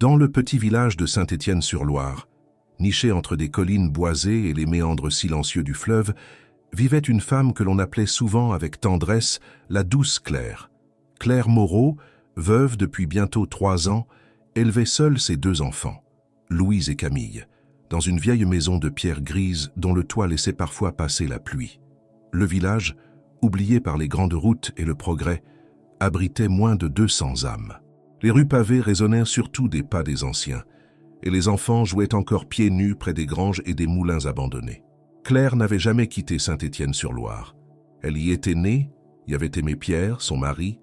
Dans le petit village de Saint-Étienne-sur-Loire, niché entre des collines boisées et les méandres silencieux du fleuve, vivait une femme que l'on appelait souvent avec tendresse la douce Claire. Claire Moreau, veuve depuis bientôt 3 ans, élevait seule ses 2 enfants, Louise et Camille, dans une vieille maison de pierre grise dont le toit laissait parfois passer la pluie. Le village, oublié par les grandes routes et le progrès, abritait moins de 200 âmes. Les rues pavées résonnèrent surtout des pas des anciens, et les enfants jouaient encore pieds nus près des granges et des moulins abandonnés. Claire n'avait jamais quitté Saint-Étienne-sur-Loire. Elle y était née, y avait aimé Pierre, son mari,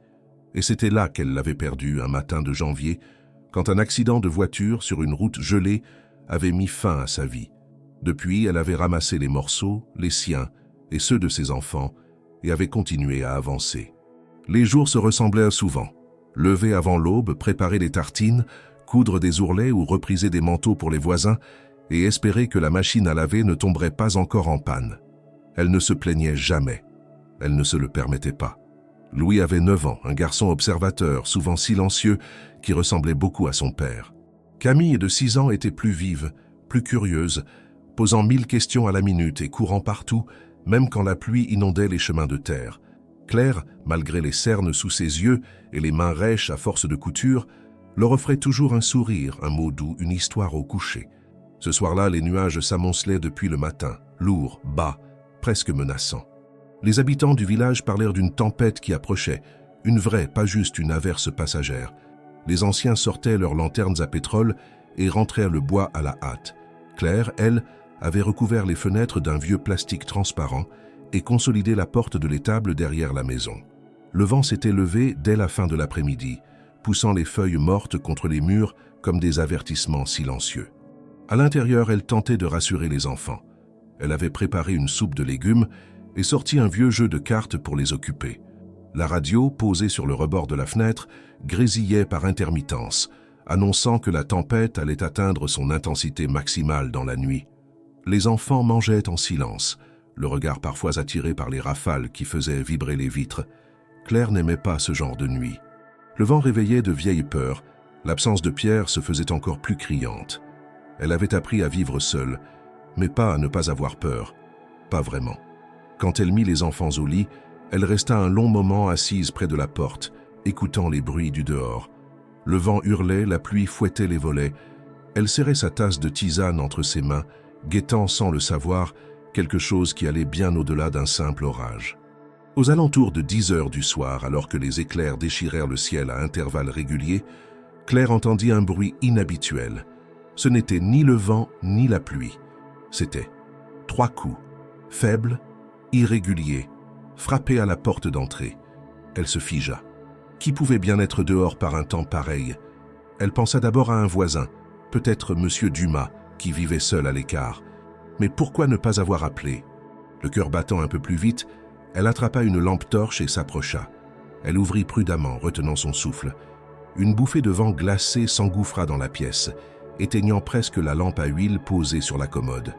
et c'était là qu'elle l'avait perdu un matin de janvier, quand un accident de voiture sur une route gelée avait mis fin à sa vie. Depuis, elle avait ramassé les morceaux, les siens et ceux de ses enfants, et avait continué à avancer. Les jours se ressemblaient souvent. Lever avant l'aube, préparer les tartines, coudre des ourlets ou repriser des manteaux pour les voisins, et espérer que la machine à laver ne tomberait pas encore en panne. Elle ne se plaignait jamais. Elle ne se le permettait pas. Louis avait 9 ans, un garçon observateur, souvent silencieux, qui ressemblait beaucoup à son père. Camille, de 6 ans, était plus vive, plus curieuse, posant 1000 questions à la minute et courant partout, même quand la pluie inondait les chemins de terre. Claire, malgré les cernes sous ses yeux et les mains rêches à force de couture, leur offrait toujours un sourire, un mot doux, une histoire au coucher. Ce soir-là, les nuages s'amoncelaient depuis le matin, lourds, bas, presque menaçants. Les habitants du village parlèrent d'une tempête qui approchait, une vraie, pas juste une averse passagère. Les anciens sortaient leurs lanternes à pétrole et rentrèrent le bois à la hâte. Claire, elle, avait recouvert les fenêtres d'un vieux plastique transparent et consolidé la porte de l'étable derrière la maison. Le vent s'était levé dès la fin de l'après-midi, poussant les feuilles mortes contre les murs comme des avertissements silencieux. À l'intérieur, elle tentait de rassurer les enfants. Elle avait préparé une soupe de légumes et sorti un vieux jeu de cartes pour les occuper. La radio, posée sur le rebord de la fenêtre, grésillait par intermittence, annonçant que la tempête allait atteindre son intensité maximale dans la nuit. Les enfants mangeaient en silence, le regard parfois attiré par les rafales qui faisaient vibrer les vitres. Claire n'aimait pas ce genre de nuit. Le vent réveillait de vieilles peurs, l'absence de Pierre se faisait encore plus criante. Elle avait appris à vivre seule, mais pas à ne pas avoir peur, pas vraiment. Quand elle mit les enfants au lit, elle resta un long moment assise près de la porte, écoutant les bruits du dehors. Le vent hurlait, la pluie fouettait les volets. Elle serrait sa tasse de tisane entre ses mains, guettant sans le savoir quelque chose qui allait bien au-delà d'un simple orage. Aux alentours de 10 heures du soir, alors que les éclairs déchirèrent le ciel à intervalles réguliers, Claire entendit un bruit inhabituel. Ce n'était ni le vent ni la pluie. C'était 3 coups, faibles, irréguliers, frappés à la porte d'entrée. Elle se figea. Qui pouvait bien être dehors par un temps pareil? Elle pensa d'abord à un voisin, peut-être Monsieur Dumas, qui vivait seul à l'écart. Mais pourquoi ne pas avoir appelé? Le cœur battant un peu plus vite, elle attrapa une lampe torche et s'approcha. Elle ouvrit prudemment, retenant son souffle. Une bouffée de vent glacé s'engouffra dans la pièce, éteignant presque la lampe à huile posée sur la commode.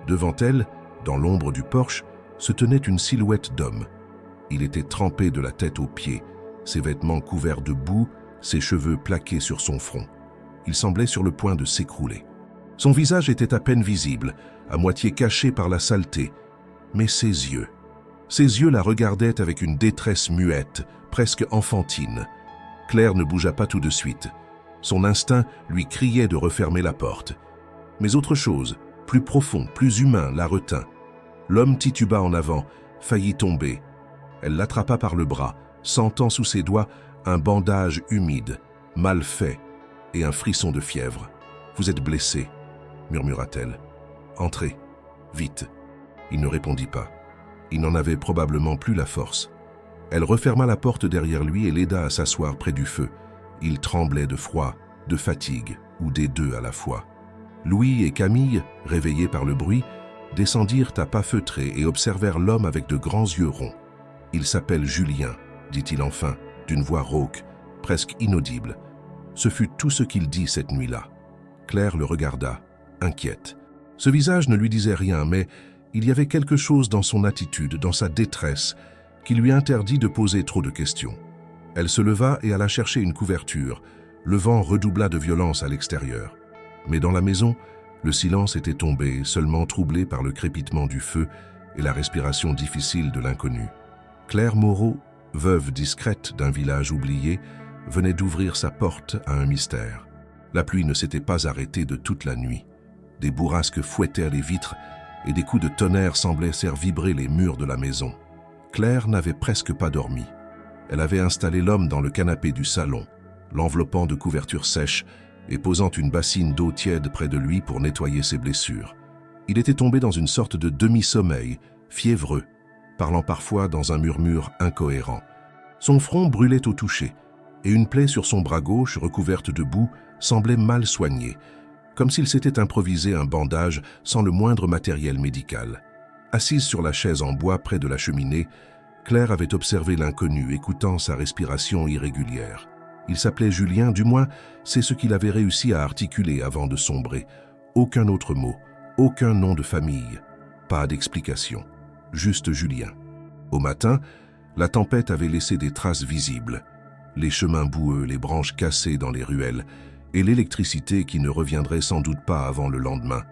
Devant elle, dans l'ombre du porche, se tenait une silhouette d'homme. Il était trempé de la tête aux pieds, ses vêtements couverts de boue, ses cheveux plaqués sur son front. Il semblait sur le point de s'écrouler. Son visage était à peine visible, à moitié caché par la saleté, mais ses yeux la regardaient avec une détresse muette, presque enfantine. Claire ne bougea pas tout de suite. Son instinct lui criait de refermer la porte. Mais autre chose, plus profond, plus humain, la retint. L'homme tituba en avant, faillit tomber. Elle l'attrapa par le bras, sentant sous ses doigts un bandage humide, mal fait, et un frisson de fièvre. « Vous êtes blessé », murmura-t-elle. « Entrez, vite. » Il ne répondit pas. Il n'en avait probablement plus la force. Elle referma la porte derrière lui et l'aida à s'asseoir près du feu. Il tremblait de froid, de fatigue, ou des deux à la fois. Louis et Camille, réveillés par le bruit, descendirent à pas feutrés et observèrent l'homme avec de grands yeux ronds. « Il s'appelle Julien », dit-il enfin, d'une voix rauque, presque inaudible. Ce fut tout ce qu'il dit cette nuit-là. Claire le regarda, inquiète. Ce visage ne lui disait rien, mais il y avait quelque chose dans son attitude, dans sa détresse, qui lui interdit de poser trop de questions. Elle se leva et alla chercher une couverture, Le vent redoubla de violence à l'extérieur. Mais dans la maison, le silence était tombé, seulement troublé par le crépitement du feu et la respiration difficile de l'inconnu. Claire Moreau, veuve discrète d'un village oublié, venait d'ouvrir sa porte à un mystère. La pluie ne s'était pas arrêtée de toute la nuit. Des bourrasques fouettèrent les vitres et des coups de tonnerre semblaient faire vibrer les murs de la maison. Claire n'avait presque pas dormi. Elle avait installé l'homme dans le canapé du salon, l'enveloppant de couvertures sèches et posant une bassine d'eau tiède près de lui pour nettoyer ses blessures. Il était tombé dans une sorte de demi-sommeil, fiévreux, parlant parfois dans un murmure incohérent. Son front brûlait au toucher, et une plaie sur son bras gauche, recouverte de boue, semblait mal soignée, comme s'il s'était improvisé un bandage sans le moindre matériel médical. Assise sur la chaise en bois près de la cheminée, Claire avait observé l'inconnu, écoutant sa respiration irrégulière. Il s'appelait Julien, du moins, c'est ce qu'il avait réussi à articuler avant de sombrer. Aucun autre mot, aucun nom de famille, pas d'explication, juste Julien. Au matin, la tempête avait laissé des traces visibles. Les chemins boueux, les branches cassées dans les ruelles, et l'électricité qui ne reviendrait sans doute pas avant le lendemain.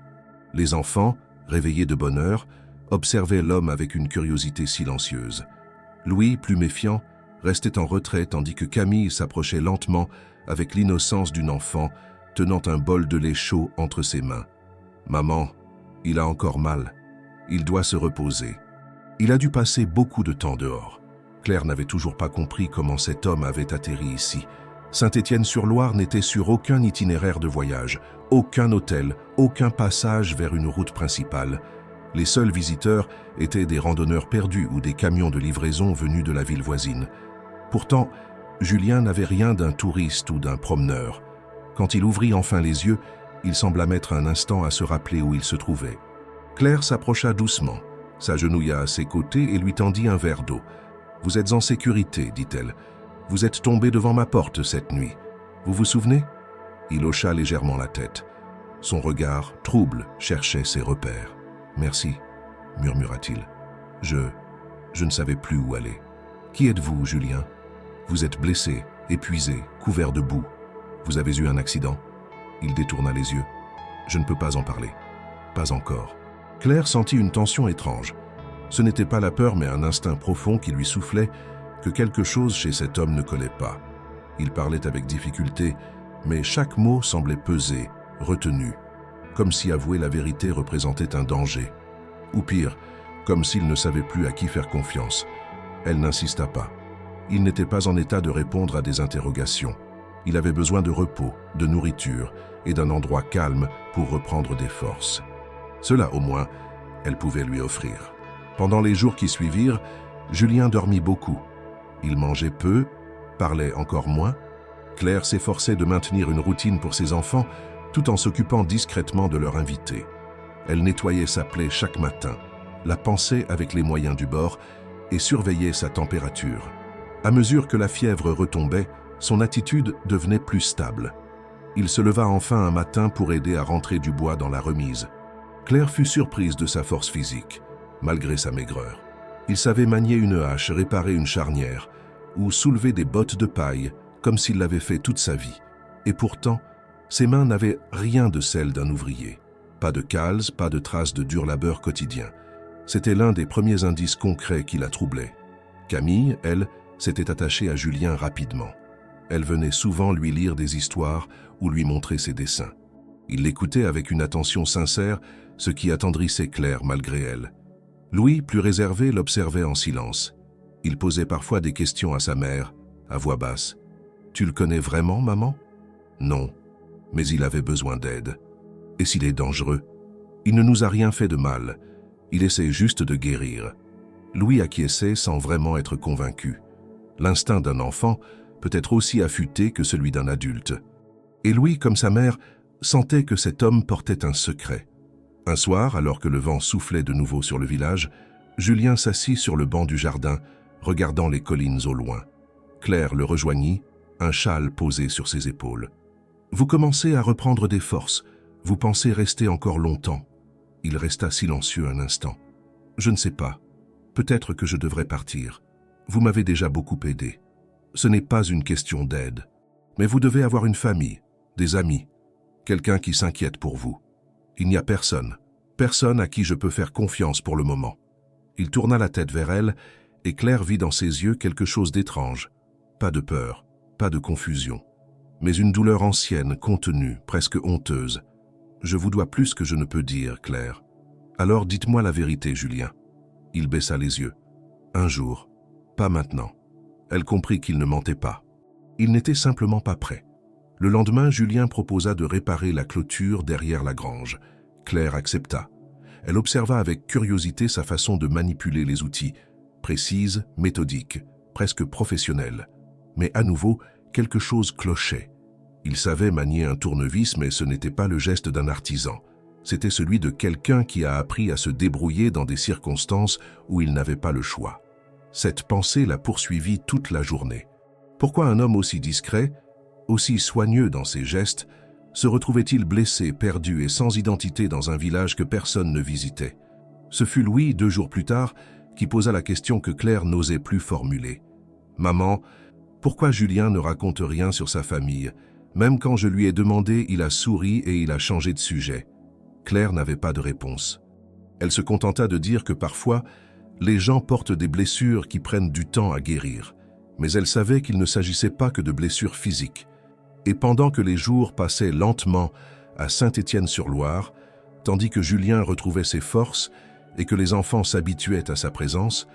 Les enfants, réveillés de bonne heure, observaient l'homme avec une curiosité silencieuse. Louis, plus méfiant, restait en retrait tandis que Camille s'approchait lentement avec l'innocence d'une enfant, tenant un bol de lait chaud entre ses mains. « Maman, il a encore mal. Il doit se reposer. » Il a dû passer beaucoup de temps dehors. Claire n'avait toujours pas compris comment cet homme avait atterri ici. Saint-Étienne-sur-Loire n'était sur aucun itinéraire de voyage, aucun hôtel, aucun passage vers une route principale. Les seuls visiteurs étaient des randonneurs perdus ou des camions de livraison venus de la ville voisine. Pourtant, Julien n'avait rien d'un touriste ou d'un promeneur. Quand il ouvrit enfin les yeux, il sembla mettre un instant à se rappeler où il se trouvait. Claire s'approcha doucement, s'agenouilla à ses côtés et lui tendit un verre d'eau. « Vous êtes en sécurité, dit-elle. Vous êtes tombé devant ma porte cette nuit. Vous vous souvenez ?» Il hocha légèrement la tête. Son regard, trouble, cherchait ses repères. « Merci, murmura-t-il. Je ne savais plus où aller. Qui êtes-vous, Julien ? Vous êtes blessé, épuisé, couvert de boue. Vous avez eu un accident ?» Il détourna les yeux. « Je ne peux pas en parler. Pas encore. » Claire sentit une tension étrange. Ce n'était pas la peur, mais un instinct profond qui lui soufflait que quelque chose chez cet homme ne collait pas. Il parlait avec difficulté, mais chaque mot semblait peser, retenu, comme si avouer la vérité représentait un danger. Ou pire, comme s'il ne savait plus à qui faire confiance. Elle n'insista pas. Il n'était pas en état de répondre à des interrogations. Il avait besoin de repos, de nourriture et d'un endroit calme pour reprendre des forces. Cela, au moins, elle pouvait lui offrir. Pendant les jours qui suivirent, Julien dormit beaucoup. Il mangeait peu, parlait encore moins. Claire s'efforçait de maintenir une routine pour ses enfants, tout en s'occupant discrètement de leur invité. Elle nettoyait sa plaie chaque matin, la pansait avec les moyens du bord et surveillait sa température. À mesure que la fièvre retombait, son attitude devenait plus stable. Il se leva enfin un matin pour aider à rentrer du bois dans la remise. Claire fut surprise de sa force physique, malgré sa maigreur. Il savait manier une hache, réparer une charnière ou soulever des bottes de paille comme s'il l'avait fait toute sa vie. Et pourtant, ses mains n'avaient rien de celles d'un ouvrier. Pas de cales, pas de traces de dur labeur quotidien. C'était l'un des premiers indices concrets qui la troublaient. Camille, elle, s'était attachée à Julien rapidement. Elle venait souvent lui lire des histoires ou lui montrer ses dessins. Il l'écoutait avec une attention sincère, ce qui attendrissait Claire malgré elle. Louis, plus réservé, l'observait en silence. Il posait parfois des questions à sa mère, à voix basse. « Tu le connais vraiment, maman ?»« Non, mais il avait besoin d'aide. Et s'il est dangereux ? Il ne nous a rien fait de mal. Il essaie juste de guérir. » Louis acquiesçait sans vraiment être convaincu. L'instinct d'un enfant peut être aussi affûté que celui d'un adulte. Et Louis, comme sa mère, sentait que cet homme portait un secret. Un soir, alors que le vent soufflait de nouveau sur le village, Julien s'assit sur le banc du jardin, regardant les collines au loin. Claire le rejoignit, un châle posé sur ses épaules. « Vous commencez à reprendre des forces. Vous pensez rester encore longtemps. » Il resta silencieux un instant. « Je ne sais pas. Peut-être que je devrais partir. Vous m'avez déjà beaucoup aidé. Ce n'est pas une question d'aide. Mais vous devez avoir une famille, des amis, quelqu'un qui s'inquiète pour vous. Il n'y a personne, personne à qui je peux faire confiance pour le moment. Il tourna la tête vers elle, et Claire vit dans ses yeux quelque chose d'étrange. Pas de peur, pas de confusion, mais une douleur ancienne, contenue, presque honteuse. « Je vous dois plus que je ne peux dire, Claire. Alors dites-moi la vérité, Julien. » Il baissa les yeux. « Un jour, pas maintenant. » Elle comprit qu'il ne mentait pas. Il n'était simplement pas prêt. Le lendemain, Julien proposa de réparer la clôture derrière la grange. Claire accepta. Elle observa avec curiosité sa façon de manipuler les outils, précise, méthodique, presque professionnelle. Mais à nouveau, quelque chose clochait. Il savait manier un tournevis, mais ce n'était pas le geste d'un artisan. C'était celui de quelqu'un qui a appris à se débrouiller dans des circonstances où il n'avait pas le choix. Cette pensée la poursuivit toute la journée. Pourquoi un homme aussi discret, aussi soigneux dans ses gestes, se retrouvait-il blessé, perdu et sans identité dans un village que personne ne visitait? Ce fut Louis, 2 jours plus tard, qui posa la question que Claire n'osait plus formuler. « Maman, pourquoi Julien ne raconte rien sur sa famille? Même quand je lui ai demandé, il a souri et il a changé de sujet. » Claire n'avait pas de réponse. Elle se contenta de dire que parfois, les gens portent des blessures qui prennent du temps à guérir. Mais elle savait qu'il ne s'agissait pas que de blessures physiques. Et pendant que les jours passaient lentement à Saint-Étienne-sur-Loire, tandis que Julien retrouvait ses forces et que les enfants s'habituaient à sa présence,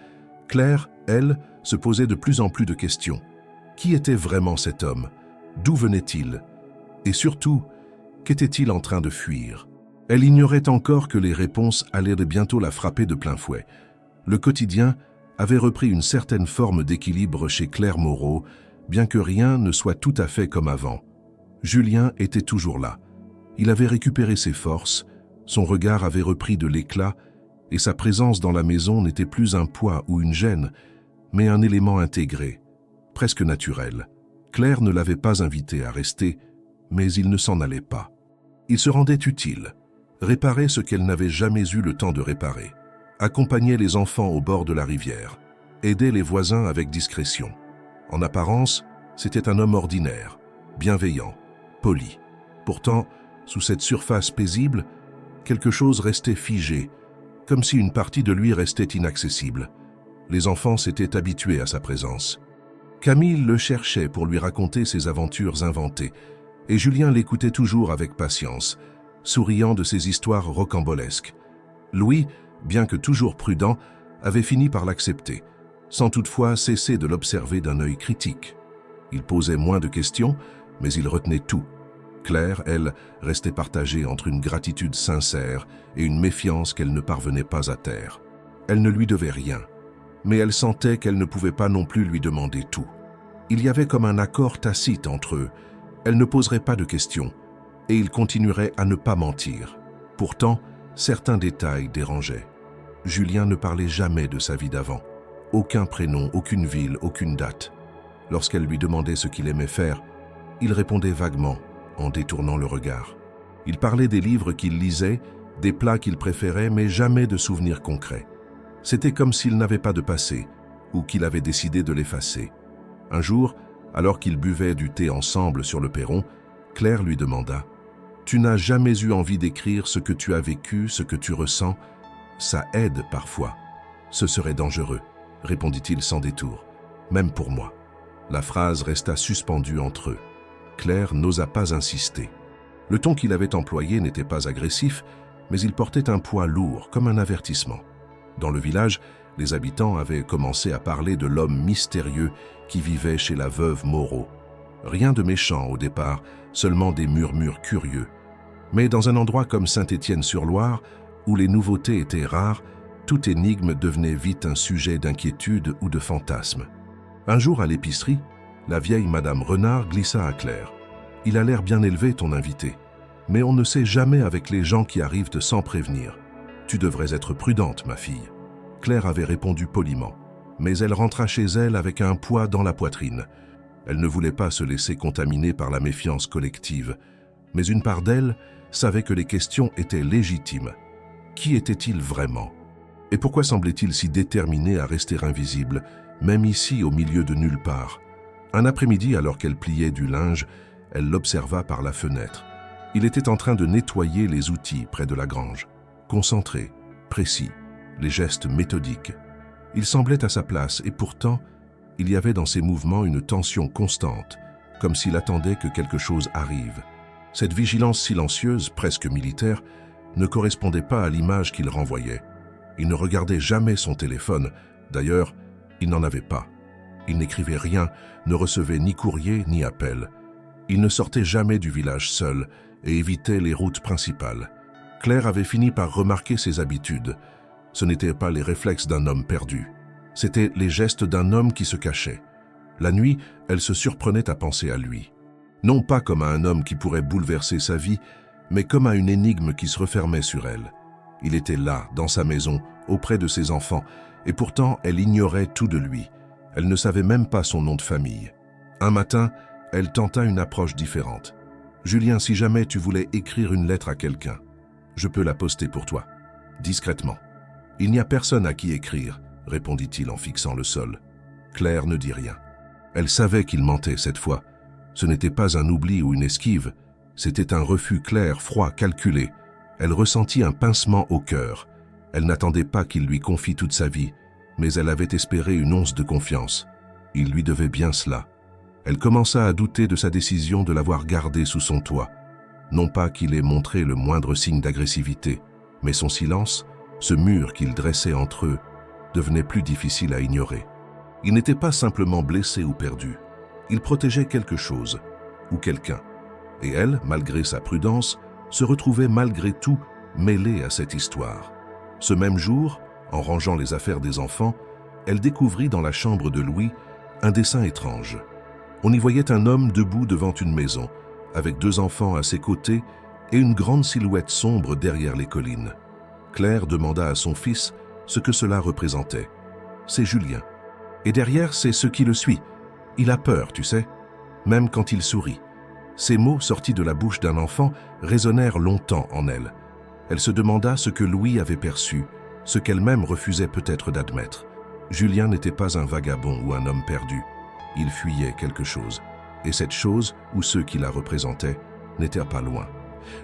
Claire, elle, se posait de plus en plus de questions. Qui était vraiment cet homme? D'où venait-il? Et surtout, qu'était-il en train de fuir? Elle ignorait encore que les réponses allaient bientôt la frapper de plein fouet. Le quotidien avait repris une certaine forme d'équilibre chez Claire Moreau, bien que rien ne soit tout à fait comme avant. Julien était toujours là. Il avait récupéré ses forces, son regard avait repris de l'éclat, et sa présence dans la maison n'était plus un poids ou une gêne, mais un élément intégré, presque naturel. Claire ne l'avait pas invité à rester, mais il ne s'en allait pas. Il se rendait utile, réparait ce qu'elle n'avait jamais eu le temps de réparer, accompagnait les enfants au bord de la rivière, aidait les voisins avec discrétion. En apparence, c'était un homme ordinaire, bienveillant, poli. Pourtant, sous cette surface paisible, quelque chose restait figé, comme si une partie de lui restait inaccessible. Les enfants s'étaient habitués à sa présence. Camille le cherchait pour lui raconter ses aventures inventées, et Julien l'écoutait toujours avec patience, souriant de ses histoires rocambolesques. Louis, bien que toujours prudent, avait fini par l'accepter, sans toutefois cesser de l'observer d'un œil critique. Il posait moins de questions, mais il retenait tout. Claire, elle, restait partagée entre une gratitude sincère et une méfiance qu'elle ne parvenait pas à taire. Elle ne lui devait rien, mais elle sentait qu'elle ne pouvait pas non plus lui demander tout. Il y avait comme un accord tacite entre eux. Elle ne poserait pas de questions, et il continuerait à ne pas mentir. Pourtant, certains détails dérangeaient. Julien ne parlait jamais de sa vie d'avant. Aucun prénom, aucune ville, aucune date. Lorsqu'elle lui demandait ce qu'il aimait faire, il répondait vaguement, en détournant le regard. Il parlait des livres qu'il lisait, des plats qu'il préférait, mais jamais de souvenirs concrets. C'était comme s'il n'avait pas de passé, ou qu'il avait décidé de l'effacer. Un jour, alors qu'ils buvaient du thé ensemble sur le perron, Claire lui demanda « Tu n'as jamais eu envie d'écrire ce que tu as vécu, ce que tu ressens? Ça aide parfois. Ce serait dangereux, répondit-il sans détour, même pour moi. » La phrase resta suspendue entre eux. Claire n'osa pas insister. Le ton qu'il avait employé n'était pas agressif, mais il portait un poids lourd, comme un avertissement. Dans le village, les habitants avaient commencé à parler de l'homme mystérieux qui vivait chez la veuve Moreau. Rien de méchant au départ, seulement des murmures curieux. Mais dans un endroit comme Saint-Étienne-sur-Loire, où les nouveautés étaient rares, toute énigme devenait vite un sujet d'inquiétude ou de fantasme. Un jour à l'épicerie, la vieille Madame Renard glissa à Claire. « Il a l'air bien élevé, ton invité. Mais on ne sait jamais avec les gens qui arrivent sans prévenir. Tu devrais être prudente, ma fille. » Claire avait répondu poliment, mais elle rentra chez elle avec un poids dans la poitrine. Elle ne voulait pas se laisser contaminer par la méfiance collective, mais une part d'elle savait que les questions étaient légitimes. Qui était-il vraiment? Et pourquoi semblait-il si déterminé à rester invisible, même ici au milieu de nulle part? Un après-midi, alors qu'elle pliait du linge, elle l'observa par la fenêtre. Il était en train de nettoyer les outils près de la grange. Concentré, précis, les gestes méthodiques. Il semblait à sa place et pourtant, il y avait dans ses mouvements une tension constante, comme s'il attendait que quelque chose arrive. Cette vigilance silencieuse, presque militaire, ne correspondait pas à l'image qu'il renvoyait. Il ne regardait jamais son téléphone, d'ailleurs, il n'en avait pas. Il n'écrivait rien, ne recevait ni courrier ni appel. Il ne sortait jamais du village seul et évitait les routes principales. Claire avait fini par remarquer ses habitudes. Ce n'étaient pas les réflexes d'un homme perdu. C'étaient les gestes d'un homme qui se cachait. La nuit, elle se surprenait à penser à lui. Non pas comme à un homme qui pourrait bouleverser sa vie, mais comme à une énigme qui se refermait sur elle. Il était là, dans sa maison, auprès de ses enfants, et pourtant elle ignorait tout de lui. Elle ne savait même pas son nom de famille. Un matin, elle tenta une approche différente. « Julien, si jamais tu voulais écrire une lettre à quelqu'un, je peux la poster pour toi, discrètement. »« Il n'y a personne à qui écrire, » répondit-il en fixant le sol. Claire ne dit rien. Elle savait qu'il mentait cette fois. Ce n'était pas un oubli ou une esquive, c'était un refus clair, froid, calculé. Elle ressentit un pincement au cœur. Elle n'attendait pas qu'il lui confie toute sa vie, mais elle avait espéré une once de confiance. Il lui devait bien cela. Elle commença à douter de sa décision de l'avoir gardé sous son toit. Non pas qu'il ait montré le moindre signe d'agressivité, mais son silence, ce mur qu'il dressait entre eux, devenait plus difficile à ignorer. Il n'était pas simplement blessé ou perdu. Il protégeait quelque chose, ou quelqu'un. Et elle, malgré sa prudence, se retrouvait malgré tout mêlée à cette histoire. Ce même jour, en rangeant les affaires des enfants, elle découvrit dans la chambre de Louis un dessin étrange. On y voyait un homme debout devant une maison, avec 2 enfants à ses côtés et une grande silhouette sombre derrière les collines. Claire demanda à son fils ce que cela représentait. « C'est Julien. Et derrière, c'est ce qui le suit. Il a peur, tu sais, même quand il sourit. » Ces mots, sortis de la bouche d'un enfant, résonnèrent longtemps en elle. Elle se demanda ce que Louis avait perçu, ce qu'elle-même refusait peut-être d'admettre. Julien n'était pas un vagabond ou un homme perdu. Il fuyait quelque chose. Et cette chose, ou ceux qui la représentaient, n'étaient pas loin.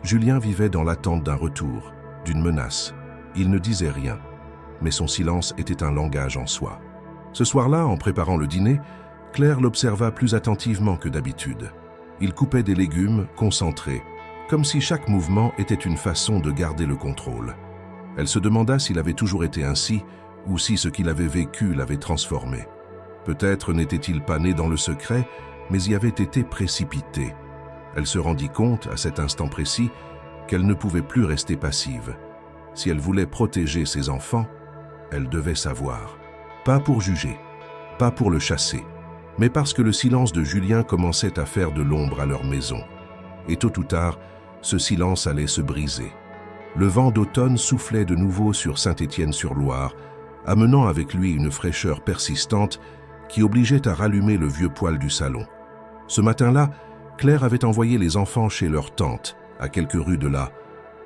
Julien vivait dans l'attente d'un retour, d'une menace. Il ne disait rien, mais son silence était un langage en soi. Ce soir-là, en préparant le dîner, Claire l'observa plus attentivement que d'habitude. Il coupait des légumes, concentrés, comme si chaque mouvement était une façon de garder le contrôle. Elle se demanda s'il avait toujours été ainsi, ou si ce qu'il avait vécu l'avait transformé. Peut-être n'était-il pas né dans le secret, mais y avait été précipité. Elle se rendit compte, à cet instant précis, qu'elle ne pouvait plus rester passive. Si elle voulait protéger ses enfants, elle devait savoir. Pas pour juger, pas pour le chasser, mais parce que le silence de Julien commençait à faire de l'ombre à leur maison. Et tôt ou tard, ce silence allait se briser. Le vent d'automne soufflait de nouveau sur Saint-Étienne-sur-Loire, amenant avec lui une fraîcheur persistante qui obligeait à rallumer le vieux poêle du salon. Ce matin-là, Claire avait envoyé les enfants chez leur tante, à quelques rues de là,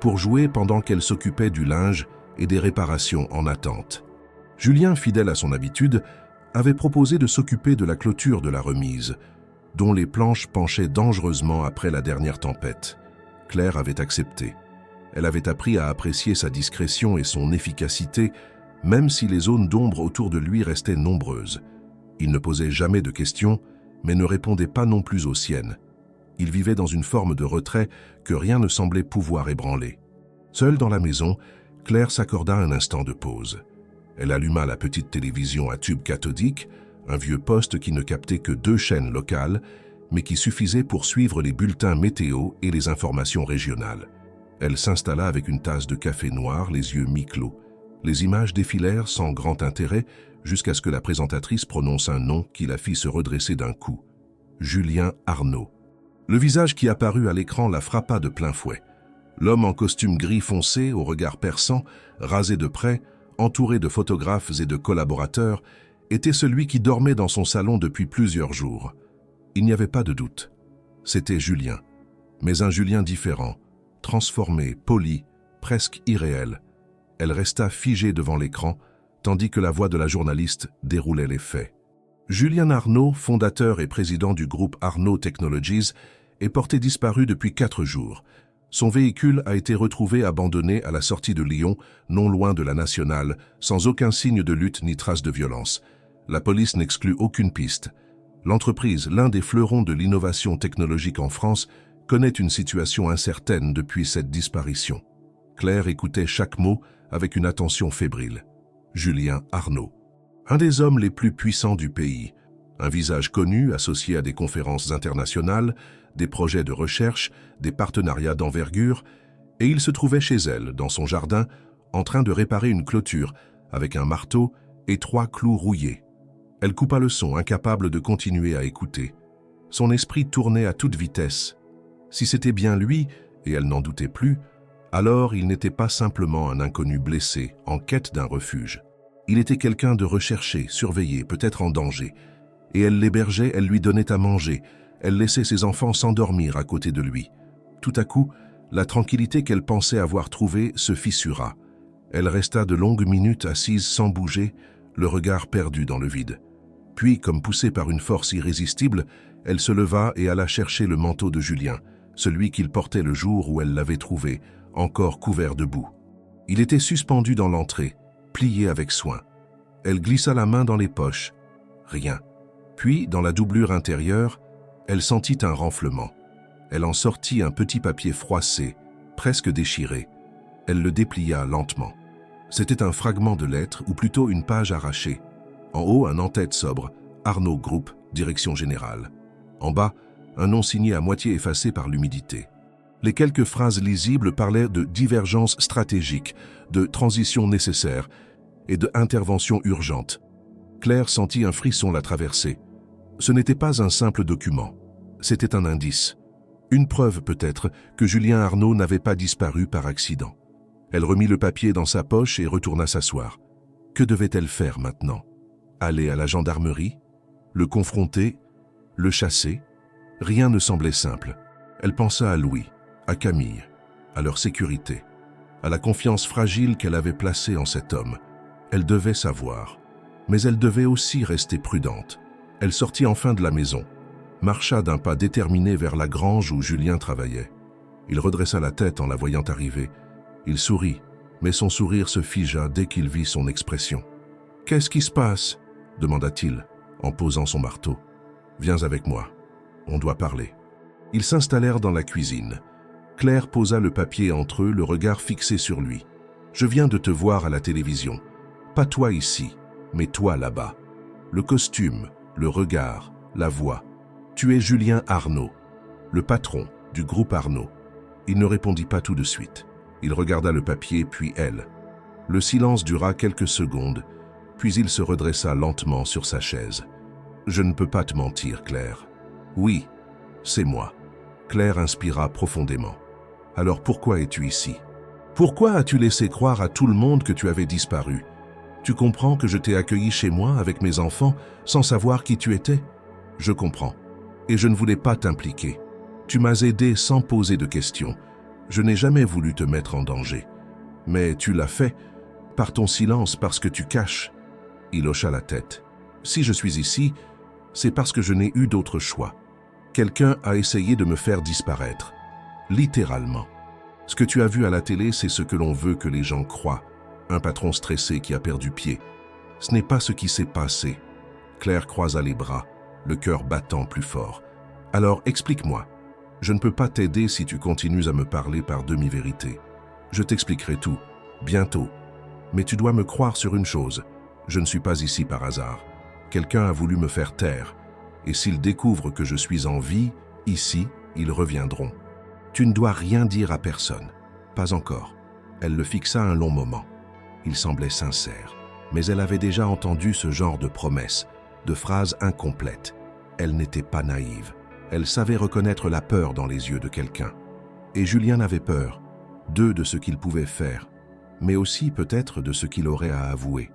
pour jouer pendant qu'elle s'occupait du linge et des réparations en attente. Julien, fidèle à son habitude, avait proposé de s'occuper de la clôture de la remise, dont les planches penchaient dangereusement après la dernière tempête. Claire avait accepté. Elle avait appris à apprécier sa discrétion et son efficacité, même si les zones d'ombre autour de lui restaient nombreuses. Il ne posait jamais de questions, mais ne répondait pas non plus aux siennes. Il vivait dans une forme de retrait que rien ne semblait pouvoir ébranler. Seule dans la maison, Claire s'accorda un instant de pause. Elle alluma la petite télévision à tube cathodique, un vieux poste qui ne captait que 2 chaînes locales, mais qui suffisait pour suivre les bulletins météo et les informations régionales. Elle s'installa avec une tasse de café noir, les yeux mi-clos. Les images défilèrent sans grand intérêt jusqu'à ce que la présentatrice prononce un nom qui la fit se redresser d'un coup. Julien Arnaud. Le visage qui apparut à l'écran la frappa de plein fouet. L'homme en costume gris foncé, au regard perçant, rasé de près, entouré de photographes et de collaborateurs, était celui qui dormait dans son salon depuis plusieurs jours. Il n'y avait pas de doute. C'était Julien, mais un Julien différent, transformé, poli, presque irréel. Elle resta figée devant l'écran, tandis que la voix de la journaliste déroulait les faits. Julien Arnaud, fondateur et président du groupe Arnaud Technologies, est porté disparu depuis 4 jours. Son véhicule a été retrouvé abandonné à la sortie de Lyon, non loin de la Nationale, sans aucun signe de lutte ni trace de violence. La police n'exclut aucune piste. L'entreprise, l'un des fleurons de l'innovation technologique en France, connaît une situation incertaine depuis cette disparition. Claire écoutait chaque mot avec une attention fébrile. Julien Arnaud. Un des hommes les plus puissants du pays. Un visage connu associé à des conférences internationales, des projets de recherche, des partenariats d'envergure, et il se trouvait chez elle, dans son jardin, en train de réparer une clôture, avec un marteau et 3 clous rouillés. Elle coupa le son, incapable de continuer à écouter. Son esprit tournait à toute vitesse. Si c'était bien lui, et elle n'en doutait plus, alors il n'était pas simplement un inconnu blessé, en quête d'un refuge. Il était quelqu'un de recherché, surveillé, peut-être en danger. Et elle l'hébergeait, elle lui donnait à manger, elle laissait ses enfants s'endormir à côté de lui. Tout à coup, la tranquillité qu'elle pensait avoir trouvée se fissura. Elle resta de longues minutes assise sans bouger, le regard perdu dans le vide. Puis, comme poussée par une force irrésistible, elle se leva et alla chercher le manteau de Julien, celui qu'il portait le jour où elle l'avait trouvé, encore couvert de boue. Il était suspendu dans l'entrée, plié avec soin. Elle glissa la main dans les poches. Rien. Puis, dans la doublure intérieure, elle sentit un renflement. Elle en sortit un petit papier froissé, presque déchiré. Elle le déplia lentement. C'était un fragment de lettre, ou plutôt une page arrachée. En haut, un en-tête sobre, Arnaud Group, direction générale. En bas, un nom signé à moitié effacé par l'humidité. Les quelques phrases lisibles parlaient de divergence stratégique, de transition nécessaire et d'intervention urgente. Claire sentit un frisson la traverser. Ce n'était pas un simple document, c'était un indice. Une preuve peut-être que Julien Arnaud n'avait pas disparu par accident. Elle remit le papier dans sa poche et retourna s'asseoir. Que devait-elle faire maintenant? Aller à la gendarmerie? Le confronter? Le chasser? Rien ne semblait simple. Elle pensa à Louis, à Camille, à leur sécurité, à la confiance fragile qu'elle avait placée en cet homme. Elle devait savoir, mais elle devait aussi rester prudente. Elle sortit enfin de la maison, marcha d'un pas déterminé vers la grange où Julien travaillait. Il redressa la tête en la voyant arriver. Il sourit, mais son sourire se figea dès qu'il vit son expression. « Qu'est-ce qui se passe ?» demanda-t-il, en posant son marteau. « Viens avec moi, on doit parler. » Ils s'installèrent dans la cuisine. Claire posa le papier entre eux, le regard fixé sur lui. « Je viens de te voir à la télévision. Pas toi ici, mais toi là-bas. Le costume, le regard, la voix. Tu es Julien Arnaud, le patron du groupe Arnaud. » Il ne répondit pas tout de suite. Il regarda le papier, puis elle. Le silence dura quelques secondes, puis il se redressa lentement sur sa chaise. « Je ne peux pas te mentir, Claire. Oui, c'est moi. » Claire inspira profondément. « Alors pourquoi es-tu ici? Pourquoi as-tu laissé croire à tout le monde que tu avais disparu? Tu comprends que je t'ai accueilli chez moi avec mes enfants sans savoir qui tu étais? Je comprends. Et je ne voulais pas t'impliquer. Tu m'as aidé sans poser de questions. Je n'ai jamais voulu te mettre en danger. Mais tu l'as fait, par ton silence, parce que tu caches. » Il hocha la tête. « Si je suis ici, c'est parce que je n'ai eu d'autre choix. Quelqu'un a essayé de me faire disparaître. Littéralement. Ce que tu as vu à la télé, c'est ce que l'on veut que les gens croient. Un patron stressé qui a perdu pied. Ce n'est pas ce qui s'est passé. » Claire croisa les bras, le cœur battant plus fort. « Alors explique-moi. Je ne peux pas t'aider si tu continues à me parler par demi-vérité. Je t'expliquerai tout, bientôt. Mais tu dois me croire sur une chose. Je ne suis pas ici par hasard. Quelqu'un a voulu me faire taire. Et s'ils découvrent que je suis en vie, ici, ils reviendront. Tu ne dois rien dire à personne. Pas encore. » Elle le fixa un long moment. Il semblait sincère. Mais elle avait déjà entendu ce genre de promesses, de phrases incomplètes. Elle n'était pas naïve. Elle savait reconnaître la peur dans les yeux de quelqu'un. Et Julien avait peur, de ce qu'il pouvait faire, mais aussi peut-être de ce qu'il aurait à avouer.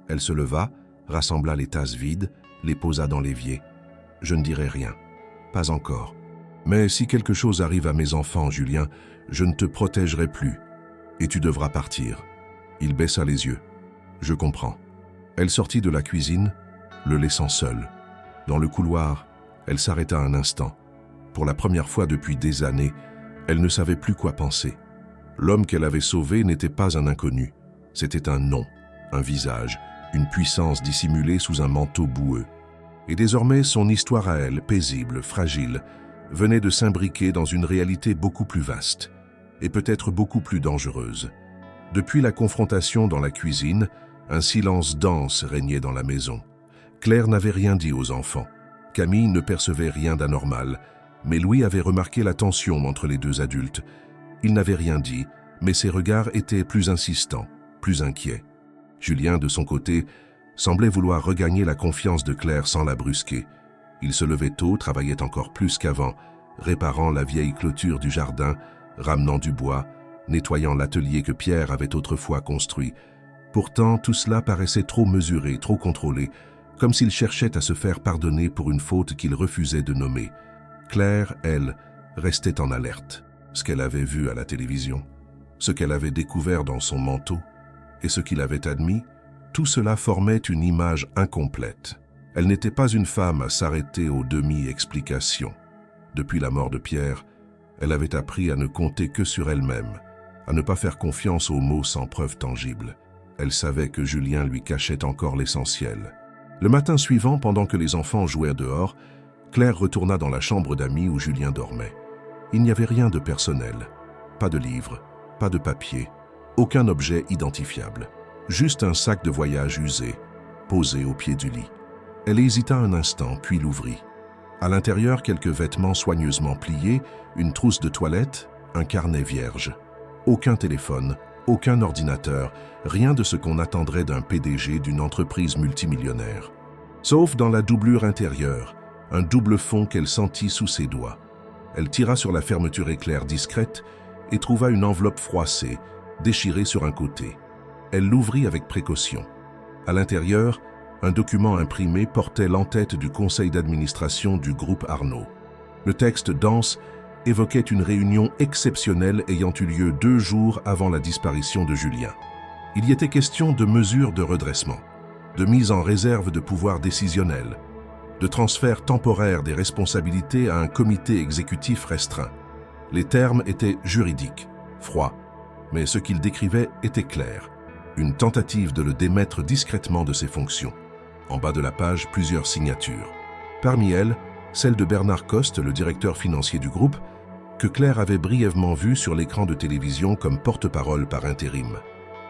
Elle se leva, rassembla les tasses vides, les posa dans l'évier. « Je ne dirai rien. Pas encore. Mais si quelque chose arrive à mes enfants, Julien, je ne te protégerai plus. Et tu devras partir. » Il baissa les yeux. « Je comprends. » Elle sortit de la cuisine, le laissant seul. Dans le couloir, elle s'arrêta un instant. Pour la première fois depuis des années, elle ne savait plus quoi penser. L'homme qu'elle avait sauvé n'était pas un inconnu. C'était un nom, un visage, une puissance dissimulée sous un manteau boueux. Et désormais, son histoire à elle, paisible, fragile, venait de s'imbriquer dans une réalité beaucoup plus vaste et peut-être beaucoup plus dangereuse. Depuis la confrontation dans la cuisine, un silence dense régnait dans la maison. Claire n'avait rien dit aux enfants. Camille ne percevait rien d'anormal, mais Louis avait remarqué la tension entre les deux adultes. Il n'avait rien dit, mais ses regards étaient plus insistants, plus inquiets. Julien, de son côté, semblait vouloir regagner la confiance de Claire sans la brusquer. Il se levait tôt, travaillait encore plus qu'avant, réparant la vieille clôture du jardin, ramenant du bois, nettoyant l'atelier que Pierre avait autrefois construit. Pourtant, tout cela paraissait trop mesuré, trop contrôlé, comme s'il cherchait à se faire pardonner pour une faute qu'il refusait de nommer. Claire, elle, restait en alerte. Ce qu'elle avait vu à la télévision, ce qu'elle avait découvert dans son manteau, et ce qu'il avait admis, tout cela formait une image incomplète. Elle n'était pas une femme à s'arrêter aux demi-explications. Depuis la mort de Pierre, elle avait appris à ne compter que sur elle-même, à ne pas faire confiance aux mots sans preuve tangible. Elle savait que Julien lui cachait encore l'essentiel. Le matin suivant, pendant que les enfants jouaient dehors, Claire retourna dans la chambre d'amis où Julien dormait. Il n'y avait rien de personnel, pas de livre, pas de papier, aucun objet identifiable. Juste un sac de voyage usé, posé au pied du lit. Elle hésita un instant, puis l'ouvrit. À l'intérieur, quelques vêtements soigneusement pliés, une trousse de toilette, un carnet vierge. Aucun téléphone, aucun ordinateur, rien de ce qu'on attendrait d'un PDG d'une entreprise multimillionnaire. Sauf dans la doublure intérieure, un double fond qu'elle sentit sous ses doigts. Elle tira sur la fermeture éclair discrète et trouva une enveloppe froissée, déchirée sur un côté. Elle l'ouvrit avec précaution. À l'intérieur, un document imprimé portait l'entête du conseil d'administration du groupe Arnaud. Le texte dense évoquait une réunion exceptionnelle ayant eu lieu 2 jours avant la disparition de Julien. Il y était question de mesures de redressement, de mise en réserve de pouvoirs décisionnels, de transfert temporaire des responsabilités à un comité exécutif restreint. Les termes étaient juridiques, froids, mais ce qu'ils décrivaient était clair. Une tentative de le démettre discrètement de ses fonctions. En bas de la page, plusieurs signatures. Parmi elles, celle de Bernard Coste, le directeur financier du groupe, que Claire avait brièvement vu sur l'écran de télévision comme porte-parole par intérim.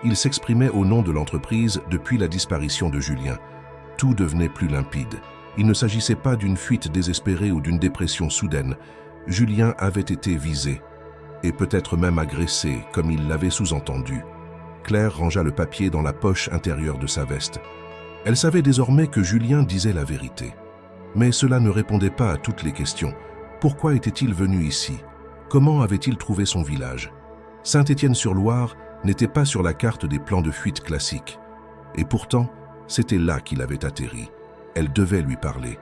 Il s'exprimait au nom de l'entreprise depuis la disparition de Julien. Tout devenait plus limpide. Il ne s'agissait pas d'une fuite désespérée ou d'une dépression soudaine. Julien avait été visé, et peut-être même agressé, comme il l'avait sous-entendu. Claire rangea le papier dans la poche intérieure de sa veste. Elle savait désormais que Julien disait la vérité. Mais cela ne répondait pas à toutes les questions. Pourquoi était-il venu ici? Comment avait-il trouvé son village? Saint-Étienne-sur-Loire n'était pas sur la carte des plans de fuite classiques. Et pourtant, c'était là qu'il avait atterri. Elle devait lui parler,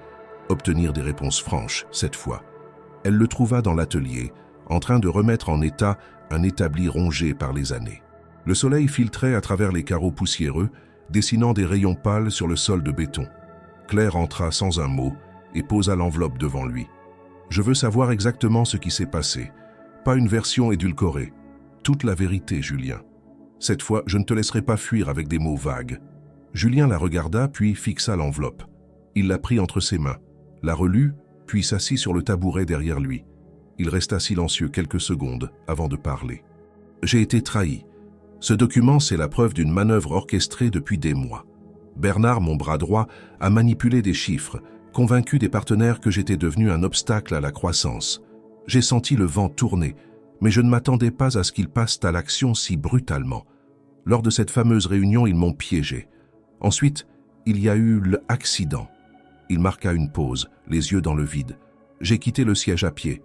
obtenir des réponses franches, cette fois. Elle le trouva dans l'atelier, en train de remettre en état un établi rongé par les années. Le soleil filtrait à travers les carreaux poussiéreux, dessinant des rayons pâles sur le sol de béton. Claire entra sans un mot et posa l'enveloppe devant lui. « Je veux savoir exactement ce qui s'est passé. Pas une version édulcorée. Toute la vérité, Julien. Cette fois, je ne te laisserai pas fuir avec des mots vagues. » Julien la regarda, puis fixa l'enveloppe. Il la prit entre ses mains, la relut, puis s'assit sur le tabouret derrière lui. Il resta silencieux quelques secondes avant de parler. « J'ai été trahi. Ce document, c'est la preuve d'une manœuvre orchestrée depuis des mois. Bernard, mon bras droit, a manipulé des chiffres, convaincu des partenaires que j'étais devenu un obstacle à la croissance. J'ai senti le vent tourner, mais je ne m'attendais pas à ce qu'ils passent à l'action si brutalement. Lors de cette fameuse réunion, ils m'ont piégé. Ensuite, il y a eu l'accident. Il marqua une pause, les yeux dans le vide. J'ai quitté le siège à pied.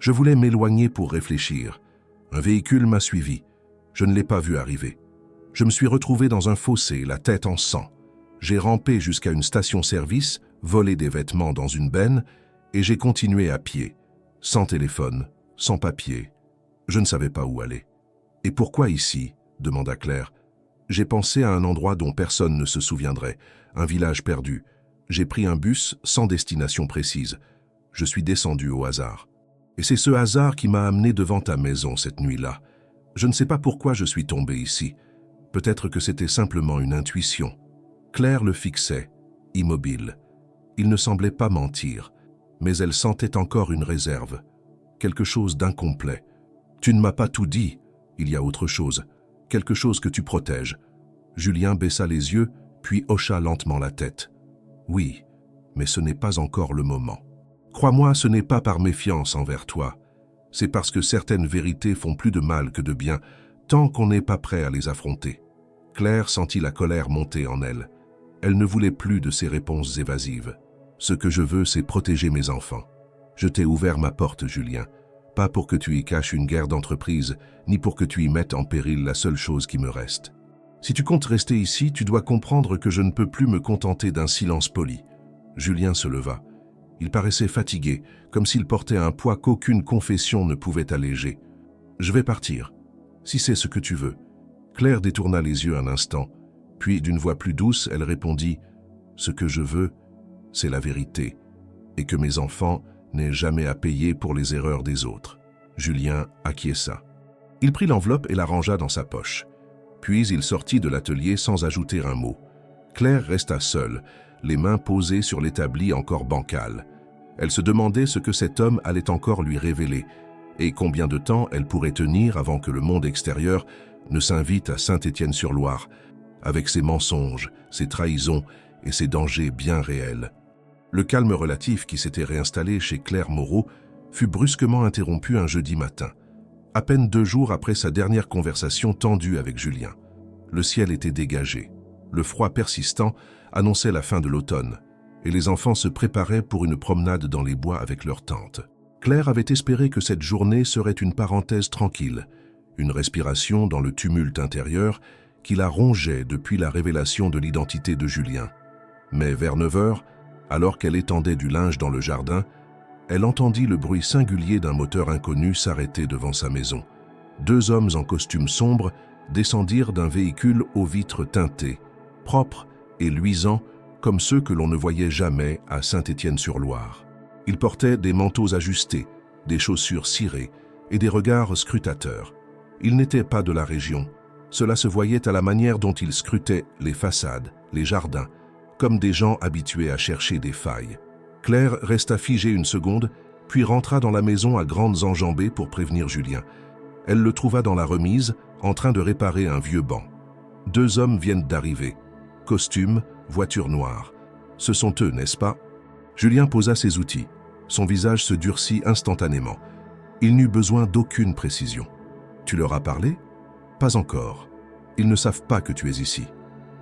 Je voulais m'éloigner pour réfléchir. Un véhicule m'a suivi. Je ne l'ai pas vu arriver. Je me suis retrouvé dans un fossé, la tête en sang. J'ai rampé jusqu'à une station-service, volé des vêtements dans une benne, et j'ai continué à pied, sans téléphone, sans papier. Je ne savais pas où aller. « Et pourquoi ici ?» demanda Claire. « J'ai pensé à un endroit dont personne ne se souviendrait, un village perdu. J'ai pris un bus sans destination précise. Je suis descendu au hasard. Et c'est ce hasard qui m'a amené devant ta maison cette nuit-là. Je ne sais pas pourquoi je suis tombé ici. Peut-être que c'était simplement une intuition. Claire le fixait, immobile. Il ne semblait pas mentir, mais elle sentait encore une réserve, quelque chose d'incomplet. Tu ne m'as pas tout dit, il y a autre chose, quelque chose que tu protèges. Julien baissa les yeux, puis hocha lentement la tête. Oui, mais ce n'est pas encore le moment. Crois-moi, ce n'est pas par méfiance envers toi. C'est parce que certaines vérités font plus de mal que de bien, tant qu'on n'est pas prêt à les affronter. Claire sentit la colère monter en elle. Elle ne voulait plus de ces réponses évasives. Ce que je veux, c'est protéger mes enfants. Je t'ai ouvert ma porte, Julien. Pas pour que tu y caches une guerre d'entreprise, ni pour que tu y mettes en péril la seule chose qui me reste. Si tu comptes rester ici, tu dois comprendre que je ne peux plus me contenter d'un silence poli. Julien se leva. Il paraissait fatigué, comme s'il portait un poids qu'aucune confession ne pouvait alléger. « Je vais partir, si c'est ce que tu veux. » Claire détourna les yeux un instant, puis d'une voix plus douce, elle répondit « Ce que je veux, c'est la vérité, et que mes enfants n'aient jamais à payer pour les erreurs des autres. » Julien acquiesça. Il prit l'enveloppe et la rangea dans sa poche. Puis il sortit de l'atelier sans ajouter un mot. Claire resta seule, les mains posées sur l'établi encore bancal. Elle se demandait ce que cet homme allait encore lui révéler, et combien de temps elle pourrait tenir avant que le monde extérieur ne s'invite à Saint-Étienne-sur-Loire, avec ses mensonges, ses trahisons et ses dangers bien réels. Le calme relatif qui s'était réinstallé chez Claire Moreau fut brusquement interrompu un jeudi matin, à peine 2 jours après sa dernière conversation tendue avec Julien. Le ciel était dégagé. Le froid persistant annonçait la fin de l'automne, et les enfants se préparaient pour une promenade dans les bois avec leur tante. Claire avait espéré que cette journée serait une parenthèse tranquille, une respiration dans le tumulte intérieur qui la rongeait depuis la révélation de l'identité de Julien. Mais vers 9 heures, alors qu'elle étendait du linge dans le jardin, elle entendit le bruit singulier d'un moteur inconnu s'arrêter devant sa maison. 2 hommes en costume sombre descendirent d'un véhicule aux vitres teintées, propres et luisants comme ceux que l'on ne voyait jamais à Saint-Étienne-sur-Loire. Ils portaient des manteaux ajustés, des chaussures cirées et des regards scrutateurs. Ils n'étaient pas de la région. Cela se voyait à la manière dont ils scrutaient les façades, les jardins, comme des gens habitués à chercher des failles. Claire resta figée une seconde, puis rentra dans la maison à grandes enjambées pour prévenir Julien. Elle le trouva dans la remise, en train de réparer un vieux banc. 2 hommes viennent d'arriver. Costume, voiture noire. Ce sont eux, n'est-ce pas? Julien posa ses outils. Son visage se durcit instantanément. Il n'eut besoin d'aucune précision. Tu leur as parlé? Pas encore. Ils ne savent pas que tu es ici.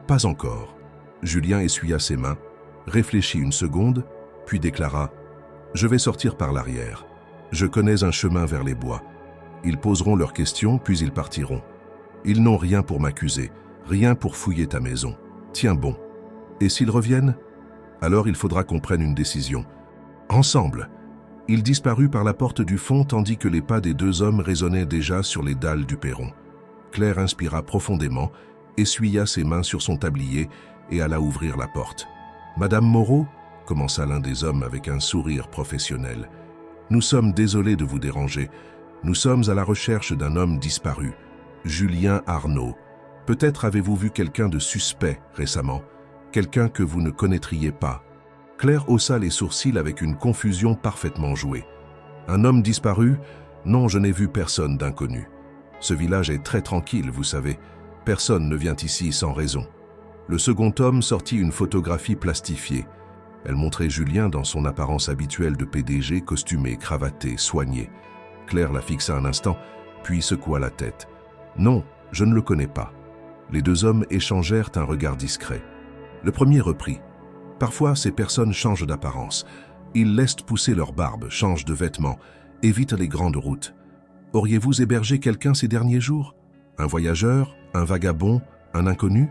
Pas encore. Julien essuya ses mains, réfléchit une seconde, puis déclara « Je vais sortir par l'arrière. Je connais un chemin vers les bois. Ils poseront leurs questions, puis ils partiront. Ils n'ont rien pour m'accuser, rien pour fouiller ta maison. Tiens bon. Et s'ils reviennent? Alors il faudra qu'on prenne une décision. Ensemble. » Il disparut par la porte du fond tandis que les pas des 2 hommes résonnaient déjà sur les dalles du perron. Claire inspira profondément, essuya ses mains sur son tablier et alla ouvrir la porte. « Madame Moreau ?» commença l'un des hommes avec un sourire professionnel. « Nous sommes désolés de vous déranger. Nous sommes à la recherche d'un homme disparu, Julien Arnaud. Peut-être avez-vous vu quelqu'un de suspect récemment, quelqu'un que vous ne connaîtriez pas. » Claire haussa les sourcils avec une confusion parfaitement jouée. « Un homme disparu? Non, je n'ai vu personne d'inconnu. Ce village est très tranquille, vous savez. Personne ne vient ici sans raison. » Le second homme sortit une photographie plastifiée. Elle montrait Julien dans son apparence habituelle de PDG, costumé, cravaté, soigné. Claire la fixa un instant, puis secoua la tête. « Non, je ne le connais pas. » Les 2 hommes échangèrent un regard discret. Le premier reprit. « Parfois, ces personnes changent d'apparence. Ils laissent pousser leur barbe, changent de vêtements, évitent les grandes routes. Auriez-vous hébergé quelqu'un ces derniers jours? Un voyageur, un vagabond, un inconnu ?»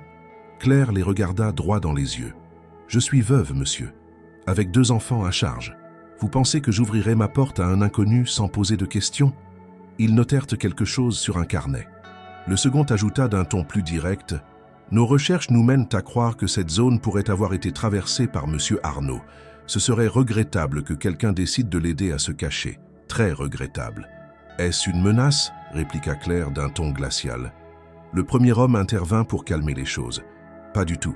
Claire les regarda droit dans les yeux. « Je suis veuve, monsieur, avec 2 enfants à charge. Vous pensez que j'ouvrirai ma porte à un inconnu sans poser de questions ?» Ils notèrent quelque chose sur un carnet. Le second ajouta d'un ton plus direct « Nos recherches nous mènent à croire que cette zone pourrait avoir été traversée par M. Arnaud. Ce serait regrettable que quelqu'un décide de l'aider à se cacher. Très regrettable. Est-ce une menace ? Répliqua Claire d'un ton glacial. Le premier homme intervint pour calmer les choses. Pas du tout.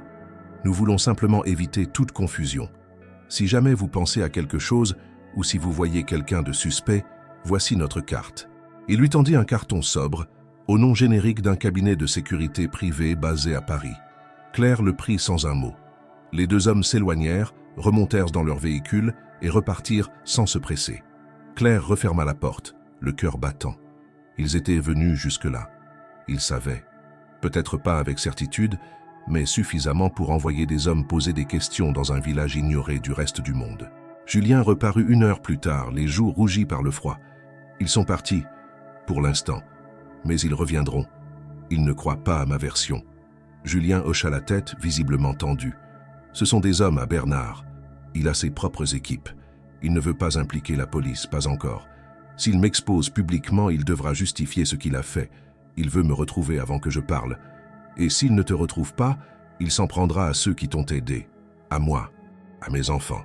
Nous voulons simplement éviter toute confusion. Si jamais vous pensez à quelque chose, ou si vous voyez quelqu'un de suspect, voici notre carte. Il lui tendit un carton sobre, au nom générique d'un cabinet de sécurité privé basé à Paris. Claire le prit sans un mot. Les deux hommes s'éloignèrent, remontèrent dans leur véhicule et repartirent sans se presser. Claire referma la porte, le cœur battant. Ils étaient venus jusque-là. Ils savaient. Peut-être pas avec certitude, mais suffisamment pour envoyer des hommes poser des questions dans un village ignoré du reste du monde. Julien reparut 1 heure plus tard, les joues rougies par le froid. Ils sont partis, pour l'instant, mais ils reviendront. Ils ne croient pas à ma version. Julien hocha la tête, visiblement tendu. Ce sont des hommes à Bernard. Il a ses propres équipes. Il ne veut pas impliquer la police, pas encore. S'il m'expose publiquement, il devra justifier ce qu'il a fait. Il veut me retrouver avant que je parle. Et s'il ne te retrouve pas, il s'en prendra à ceux qui t'ont aidé. À moi, à mes enfants.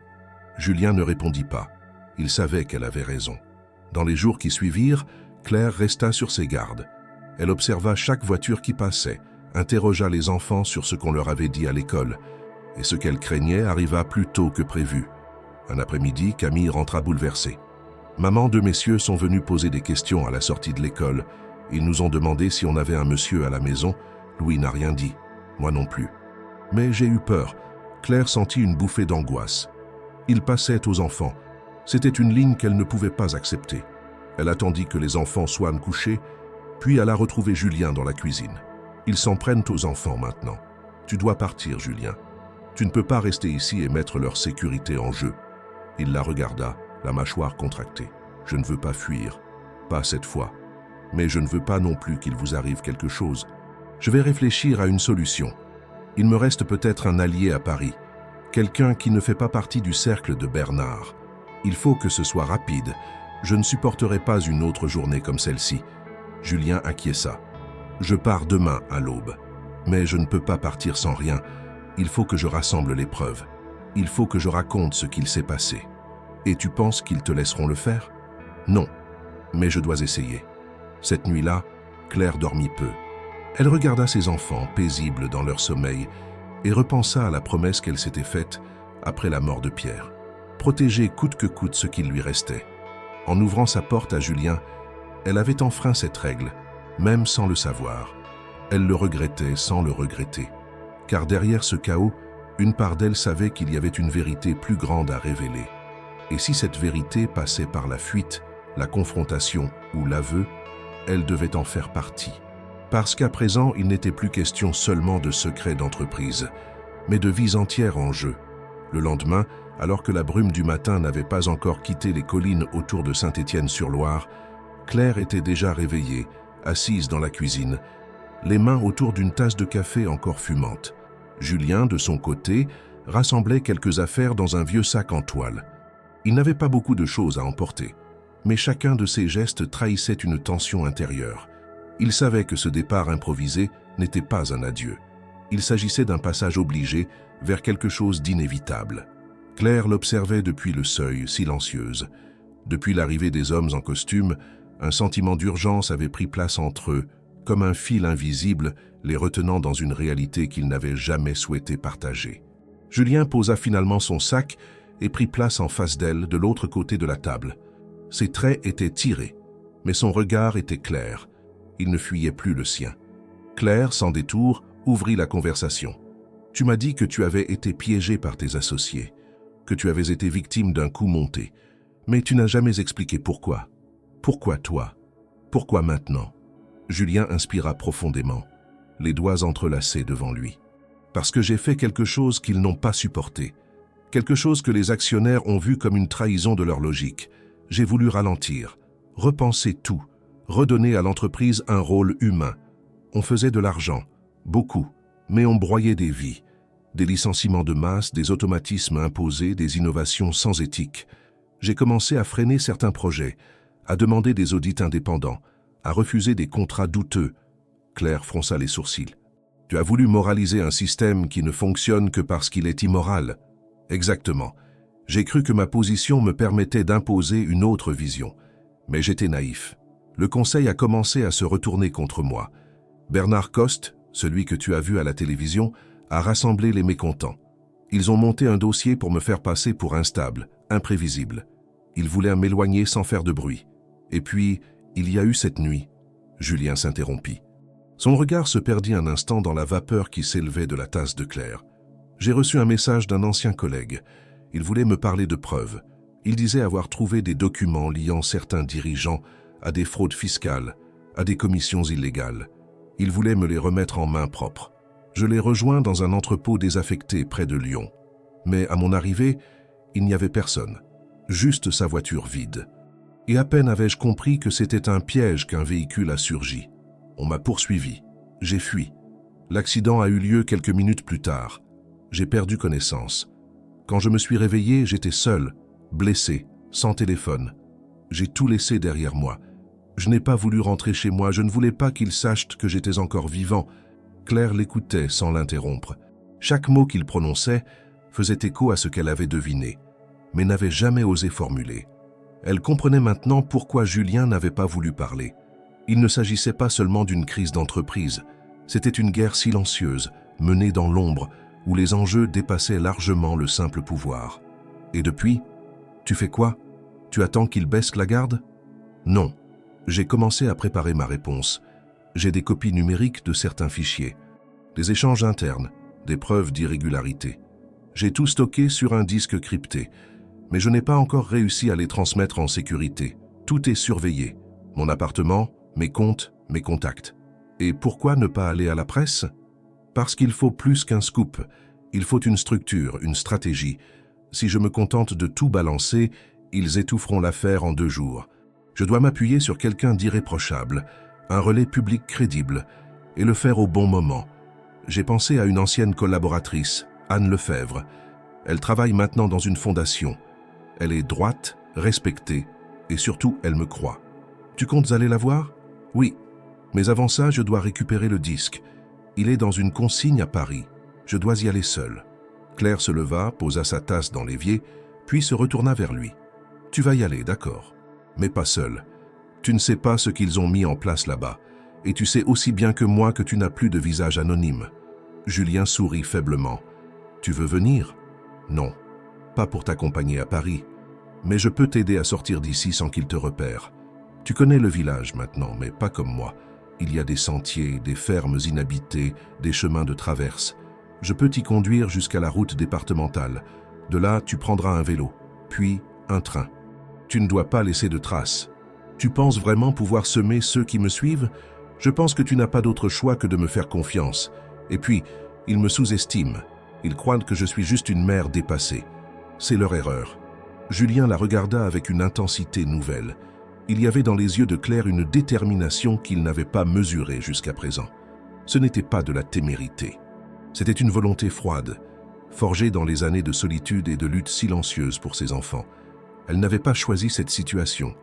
Julien ne répondit pas. Il savait qu'elle avait raison. Dans les jours qui suivirent, Claire resta sur ses gardes. Elle observa chaque voiture qui passait, interrogea les enfants sur ce qu'on leur avait dit à l'école. Et ce qu'elle craignait arriva plus tôt que prévu. Un après-midi, Camille rentra bouleversée. Maman, 2 messieurs sont venus poser des questions à la sortie de l'école. Ils nous ont demandé si on avait un monsieur à la maison. Louis n'a rien dit, moi non plus. Mais j'ai eu peur. Claire sentit une bouffée d'angoisse. Il passait aux enfants. C'était une ligne qu'elle ne pouvait pas accepter. Elle attendit que les enfants soient couchés, puis alla retrouver Julien dans la cuisine. Ils s'en prennent aux enfants maintenant. Tu dois partir, Julien. Tu ne peux pas rester ici et mettre leur sécurité en jeu. Il la regarda, la mâchoire contractée. Je ne veux pas fuir, pas cette fois. Mais je ne veux pas non plus qu'il vous arrive quelque chose. Je vais réfléchir à une solution. Il me reste peut-être un allié à Paris, quelqu'un qui ne fait pas partie du cercle de Bernard. Il faut que ce soit rapide. Je ne supporterai pas une autre journée comme celle-ci. Julien acquiesça. Je pars demain à l'aube. Mais je ne peux pas partir sans rien. Il faut que je rassemble les preuves. Il faut que je raconte ce qu'il s'est passé. Et tu penses qu'ils te laisseront le faire? Non, mais je dois essayer. Cette nuit-là, Claire dormit peu. Elle regarda ses enfants, paisibles dans leur sommeil, et repensa à la promesse qu'elle s'était faite après la mort de Pierre. Protéger coûte que coûte ce qu'il lui restait. En ouvrant sa porte à Julien, elle avait enfreint cette règle, même sans le savoir. Elle le regrettait sans le regretter. Car derrière ce chaos, une part d'elle savait qu'il y avait une vérité plus grande à révéler. Et si cette vérité passait par la fuite, la confrontation ou l'aveu, elle devait en faire partie. Parce qu'à présent, il n'était plus question seulement de secrets d'entreprise, mais de vies entières en jeu. Le lendemain, alors que la brume du matin n'avait pas encore quitté les collines autour de Saint-Étienne-sur-Loire, Claire était déjà réveillée, assise dans la cuisine, les mains autour d'une tasse de café encore fumante. Julien, de son côté, rassemblait quelques affaires dans un vieux sac en toile. Il n'avait pas beaucoup de choses à emporter, mais chacun de ses gestes trahissait une tension intérieure. Il savait que ce départ improvisé n'était pas un adieu. Il s'agissait d'un passage obligé vers quelque chose d'inévitable. Claire l'observait depuis le seuil, silencieuse. Depuis l'arrivée des hommes en costume, un sentiment d'urgence avait pris place entre eux, comme un fil invisible les retenant dans une réalité qu'ils n'avaient jamais souhaité partager. Julien posa finalement son sac et prit place en face d'elle, de l'autre côté de la table. Ses traits étaient tirés, mais son regard était clair. Il ne fuyait plus le sien. Claire, sans détour, ouvrit la conversation. « Tu m'as dit que tu avais été piégé par tes associés, que tu avais été victime d'un coup monté, mais tu n'as jamais expliqué pourquoi. Pourquoi toi? Pourquoi maintenant ?» Julien inspira profondément, les doigts entrelacés devant lui. « Parce que j'ai fait quelque chose qu'ils n'ont pas supporté, quelque chose que les actionnaires ont vu comme une trahison de leur logique. J'ai voulu ralentir, repenser tout, redonner à l'entreprise un rôle humain. On faisait de l'argent, beaucoup, mais on broyait des vies. Des licenciements de masse, des automatismes imposés, des innovations sans éthique. J'ai commencé à freiner certains projets, à demander des audits indépendants, à refuser des contrats douteux. » Claire fronça les sourcils. « Tu as voulu moraliser un système qui ne fonctionne que parce qu'il est immoral. Exactement. J'ai cru que ma position me permettait d'imposer une autre vision. Mais j'étais naïf. Le conseil a commencé à se retourner contre moi. Bernard Coste, celui que tu as vu à la télévision, a rassemblé les mécontents. Ils ont monté un dossier pour me faire passer pour instable, imprévisible. Ils voulaient m'éloigner sans faire de bruit. Et puis, il y a eu cette nuit. Julien s'interrompit. Son regard se perdit un instant dans la vapeur qui s'élevait de la tasse de Claire. J'ai reçu un message d'un ancien collègue. Il voulait me parler de preuves. Il disait avoir trouvé des documents liant certains dirigeants à des fraudes fiscales, à des commissions illégales. Il voulait me les remettre en main propre. Je l'ai rejoint dans un entrepôt désaffecté près de Lyon. Mais à mon arrivée, il n'y avait personne. Juste sa voiture vide. Et à peine avais-je compris que c'était un piège qu'un véhicule a surgi. On m'a poursuivi. J'ai fui. L'accident a eu lieu quelques minutes plus tard. J'ai perdu connaissance. Quand je me suis réveillé, j'étais seul, blessé, sans téléphone. J'ai tout laissé derrière moi. Je n'ai pas voulu rentrer chez moi, je ne voulais pas qu'il sache que j'étais encore vivant. Claire l'écoutait sans l'interrompre. Chaque mot qu'il prononçait faisait écho à ce qu'elle avait deviné, mais n'avait jamais osé formuler. Elle comprenait maintenant pourquoi Julien n'avait pas voulu parler. Il ne s'agissait pas seulement d'une crise d'entreprise, c'était une guerre silencieuse, menée dans l'ombre, où les enjeux dépassaient largement le simple pouvoir. Et depuis, tu fais quoi? Tu attends qu'il baisse la garde? Non. J'ai commencé à préparer ma réponse. J'ai des copies numériques de certains fichiers, des échanges internes, des preuves d'irrégularité. J'ai tout stocké sur un disque crypté, mais je n'ai pas encore réussi à les transmettre en sécurité. Tout est surveillé. Mon appartement, mes comptes, mes contacts. Et pourquoi ne pas aller à la presse? Parce qu'il faut plus qu'un scoop. Il faut une structure, une stratégie. Si je me contente de tout balancer, ils étoufferont l'affaire en 2 jours. Je dois m'appuyer sur quelqu'un d'irréprochable, un relais public crédible, et le faire au bon moment. J'ai pensé à une ancienne collaboratrice, Anne Lefebvre. Elle travaille maintenant dans une fondation. Elle est droite, respectée, et surtout, elle me croit. Tu comptes aller la voir? Oui. Mais avant ça, je dois récupérer le disque. Il est dans une consigne à Paris. Je dois y aller seul. Claire se leva, posa sa tasse dans l'évier, puis se retourna vers lui. Tu vas y aller, d'accord. Mais pas seul. Tu ne sais pas ce qu'ils ont mis en place là-bas, et tu sais aussi bien que moi que tu n'as plus de visage anonyme. Julien sourit faiblement. Tu veux venir? Non. Pas pour t'accompagner à Paris, mais je peux t'aider à sortir d'ici sans qu'ils te repèrent. Tu connais le village maintenant, mais pas comme moi. Il y a des sentiers, des fermes inhabitées, des chemins de traverse. Je peux t'y conduire jusqu'à la route départementale. De là, tu prendras un vélo, puis un train. Tu ne dois pas laisser de traces. Tu penses vraiment pouvoir semer ceux qui me suivent? Je pense que tu n'as pas d'autre choix que de me faire confiance. Et puis, ils me sous-estiment. Ils croient que je suis juste une mère dépassée. C'est leur erreur. Julien la regarda avec une intensité nouvelle. Il y avait dans les yeux de Claire une détermination qu'il n'avait pas mesurée jusqu'à présent. Ce n'était pas de la témérité. C'était une volonté froide, forgée dans les années de solitude et de lutte silencieuse pour ses enfants. Elle n'avait pas choisi cette situation,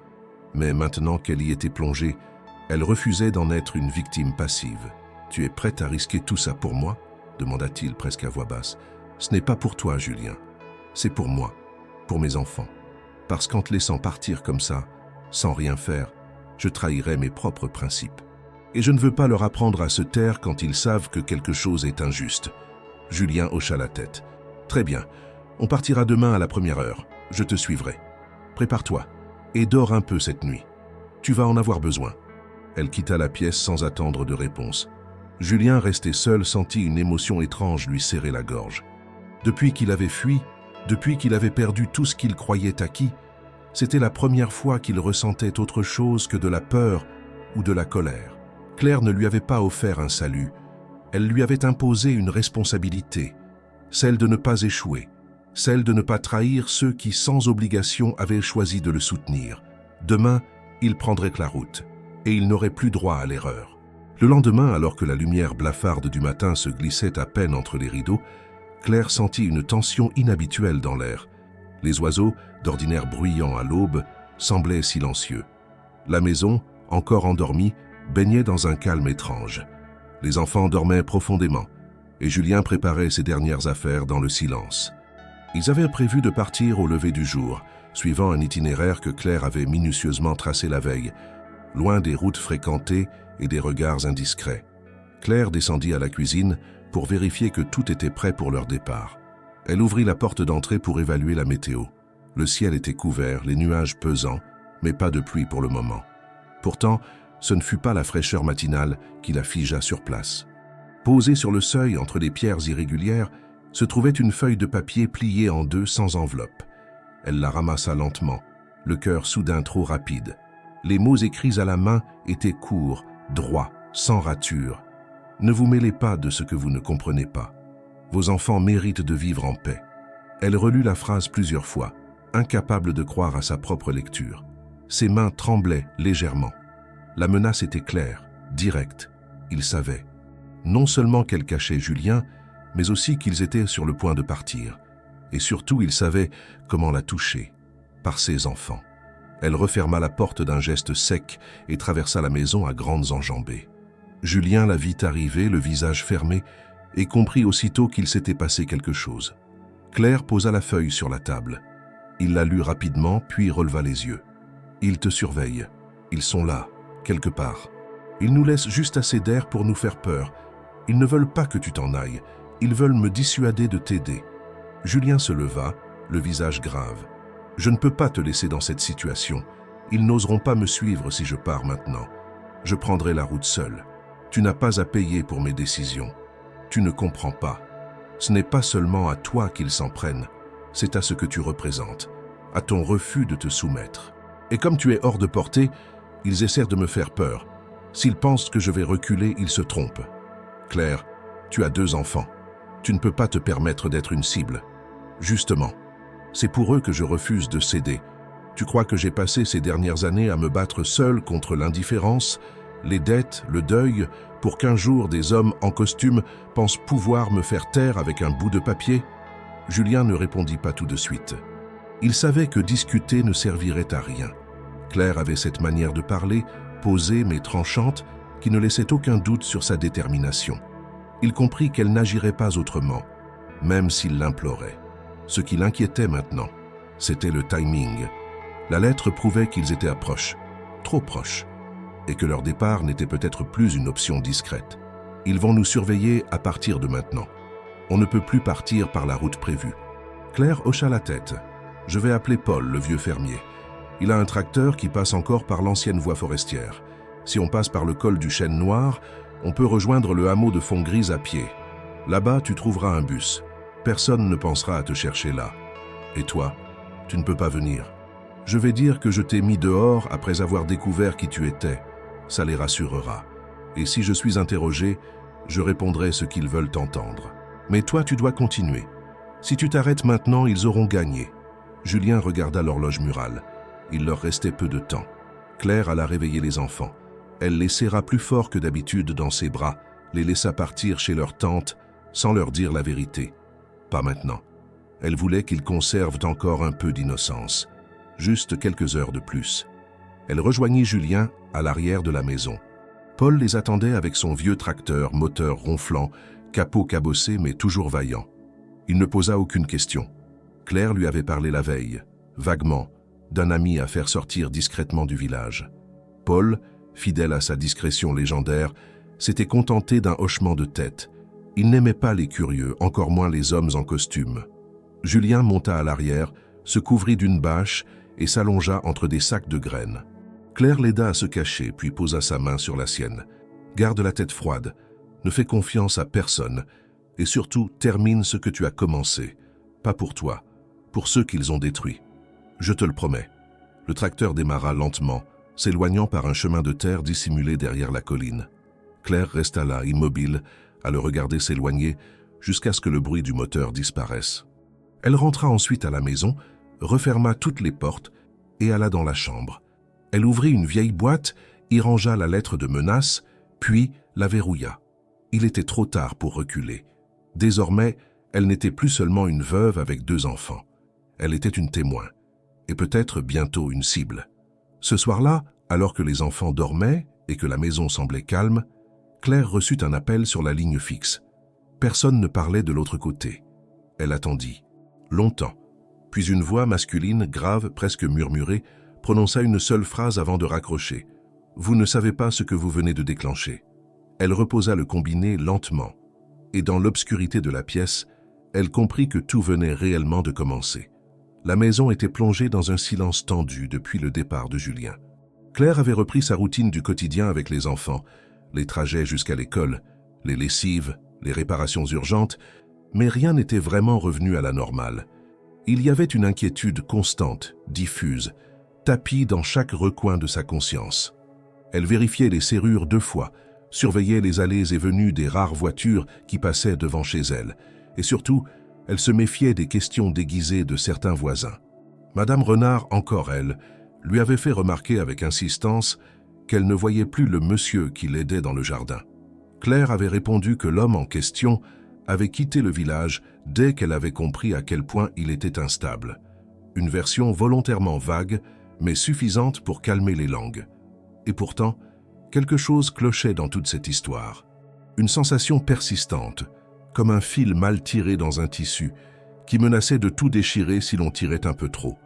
mais maintenant qu'elle y était plongée, elle refusait d'en être une victime passive. « Tu es prête à risquer tout ça pour moi ?» demanda-t-il presque à voix basse. « Ce n'est pas pour toi, Julien. C'est pour moi, pour mes enfants. Parce qu'en te laissant partir comme ça, sans rien faire, je trahirais mes propres principes. Et je ne veux pas leur apprendre à se taire quand ils savent que quelque chose est injuste. » Julien hocha la tête. « Très bien, on partira demain à la 1re heure. Je te suivrai. Prépare-toi et dors un peu cette nuit. Tu vas en avoir besoin. » Elle quitta la pièce sans attendre de réponse. Julien, resté seul, sentit une émotion étrange lui serrer la gorge. Depuis qu'il avait fui, depuis qu'il avait perdu tout ce qu'il croyait acquis, c'était la première fois qu'il ressentait autre chose que de la peur ou de la colère. Claire ne lui avait pas offert un salut. Elle lui avait imposé une responsabilité, celle de ne pas échouer, celle de ne pas trahir ceux qui, sans obligation, avaient choisi de le soutenir. Demain, il prendrait que la route, et il n'aurait plus droit à l'erreur. Le lendemain, alors que la lumière blafarde du matin se glissait à peine entre les rideaux, Claire sentit une tension inhabituelle dans l'air. Les oiseaux, d'ordinaire bruyants à l'aube, semblaient silencieux. La maison, encore endormie, baignait dans un calme étrange. Les enfants dormaient profondément, et Julien préparait ses dernières affaires dans le silence. Ils avaient prévu de partir au lever du jour, suivant un itinéraire que Claire avait minutieusement tracé la veille, loin des routes fréquentées et des regards indiscrets. Claire descendit à la cuisine pour vérifier que tout était prêt pour leur départ. Elle ouvrit la porte d'entrée pour évaluer la météo. Le ciel était couvert, les nuages pesants, mais pas de pluie pour le moment. Pourtant, ce ne fut pas la fraîcheur matinale qui la figea sur place. Posée sur le seuil entre les pierres irrégulières, se trouvait une feuille de papier pliée en deux sans enveloppe. Elle la ramassa lentement, le cœur soudain trop rapide. Les mots écrits à la main étaient courts, droits, sans rature. Ne vous mêlez pas de ce que vous ne comprenez pas. Vos enfants méritent de vivre en paix. Elle relut la phrase plusieurs fois, incapable de croire à sa propre lecture. Ses mains tremblaient légèrement. La menace était claire, directe. Il savait. Non seulement qu'elle cachait Julien, mais aussi qu'ils étaient sur le point de partir. Et surtout, il savait comment la toucher, par ses enfants. Elle referma la porte d'un geste sec et traversa la maison à grandes enjambées. Julien la vit arriver, le visage fermé, et comprit aussitôt qu'il s'était passé quelque chose. Claire posa la feuille sur la table. Il la lut rapidement, puis releva les yeux. « Ils te surveillent. Ils sont là, quelque part. Ils nous laissent juste assez d'air pour nous faire peur. Ils ne veulent pas que tu t'en ailles. Ils veulent me dissuader de t'aider. » Julien se leva, le visage grave. « Je ne peux pas te laisser dans cette situation. Ils n'oseront pas me suivre si je pars maintenant. Je prendrai la route seul. Tu n'as pas à payer pour mes décisions. Tu ne comprends pas. Ce n'est pas seulement à toi qu'ils s'en prennent, c'est à ce que tu représentes, à ton refus de te soumettre. Et comme tu es hors de portée, ils essaient de me faire peur. S'ils pensent que je vais reculer, ils se trompent. Claire, tu as 2 enfants. Tu ne peux pas te permettre d'être une cible. Justement, c'est pour eux que je refuse de céder. Tu crois que j'ai passé ces dernières années à me battre seul contre l'indifférence, les dettes, le deuil, pour qu'un jour des hommes en costume pensent pouvoir me faire taire avec un bout de papier? Julien ne répondit pas tout de suite. Il savait que discuter ne servirait à rien. Claire avait cette manière de parler, posée mais tranchante, qui ne laissait aucun doute sur sa détermination. Il comprit qu'elle n'agirait pas autrement, même s'il l'implorait. Ce qui l'inquiétait maintenant, c'était le timing. La lettre prouvait qu'ils étaient proches, trop proches, et que leur départ n'était peut-être plus une option discrète. Ils vont nous surveiller à partir de maintenant. On ne peut plus partir par la route prévue. Claire hocha la tête. Je vais appeler Paul, le vieux fermier. Il a un tracteur qui passe encore par l'ancienne voie forestière. Si on passe par le col du Chêne Noir, on peut rejoindre le hameau de Font-Grise à pied. Là-bas, tu trouveras un bus. Personne ne pensera à te chercher là. Et toi, tu ne peux pas venir. Je vais dire que je t'ai mis dehors après avoir découvert qui tu étais. Ça les rassurera. Et si je suis interrogé, je répondrai ce qu'ils veulent entendre. Mais toi, tu dois continuer. Si tu t'arrêtes maintenant, ils auront gagné. Julien regarda l'horloge murale. Il leur restait peu de temps. Claire alla réveiller les enfants. Elle les serra plus fort que d'habitude dans ses bras, les laissa partir chez leur tante sans leur dire la vérité. Pas maintenant. Elle voulait qu'ils conservent encore un peu d'innocence. Juste quelques heures de plus. Elle rejoignit Julien à l'arrière de la maison. Paul les attendait avec son vieux tracteur, moteur ronflant, capot cabossé mais toujours vaillant. Il ne posa aucune question. Claire lui avait parlé la veille, vaguement, d'un ami à faire sortir discrètement du village. Paul, fidèle à sa discrétion légendaire, s'était contenté d'un hochement de tête. Il n'aimait pas les curieux, encore moins les hommes en costume. Julien monta à l'arrière, se couvrit d'une bâche et s'allongea entre des sacs de graines. Claire l'aida à se cacher, puis posa sa main sur la sienne. « Garde la tête froide, ne fais confiance à personne, et surtout termine ce que tu as commencé. Pas pour toi, pour ceux qu'ils ont détruits. Je te le promets. » Le tracteur démarra lentement, s'éloignant par un chemin de terre dissimulé derrière la colline. Claire resta là, immobile, à le regarder s'éloigner, jusqu'à ce que le bruit du moteur disparaisse. Elle rentra ensuite à la maison, referma toutes les portes et alla dans la chambre. Elle ouvrit une vieille boîte, y rangea la lettre de menace, puis la verrouilla. Il était trop tard pour reculer. Désormais, elle n'était plus seulement une veuve avec 2 enfants. Elle était une témoin, et peut-être bientôt une cible. Ce soir-là, alors que les enfants dormaient et que la maison semblait calme, Claire reçut un appel sur la ligne fixe. Personne ne parlait de l'autre côté. Elle attendit. Longtemps. Puis une voix masculine, grave, presque murmurée, prononça une seule phrase avant de raccrocher. « Vous ne savez pas ce que vous venez de déclencher. » Elle reposa le combiné lentement. Et dans l'obscurité de la pièce, elle comprit que tout venait réellement de commencer. La maison était plongée dans un silence tendu depuis le départ de Julien. Claire avait repris sa routine du quotidien avec les enfants, les trajets jusqu'à l'école, les lessives, les réparations urgentes, mais rien n'était vraiment revenu à la normale. Il y avait une inquiétude constante, diffuse, tapie dans chaque recoin de sa conscience. Elle vérifiait les serrures 2 fois, surveillait les allées et venues des rares voitures qui passaient devant chez elle, et surtout, elle se méfiait des questions déguisées de certains voisins. Madame Renard, encore elle, lui avait fait remarquer avec insistance qu'elle ne voyait plus le monsieur qui l'aidait dans le jardin. Claire avait répondu que l'homme en question avait quitté le village dès qu'elle avait compris à quel point il était instable. Une version volontairement vague, mais suffisante pour calmer les langues. Et pourtant, quelque chose clochait dans toute cette histoire. Une sensation persistante, comme un fil mal tiré dans un tissu, qui menaçait de tout déchirer si l'on tirait un peu trop.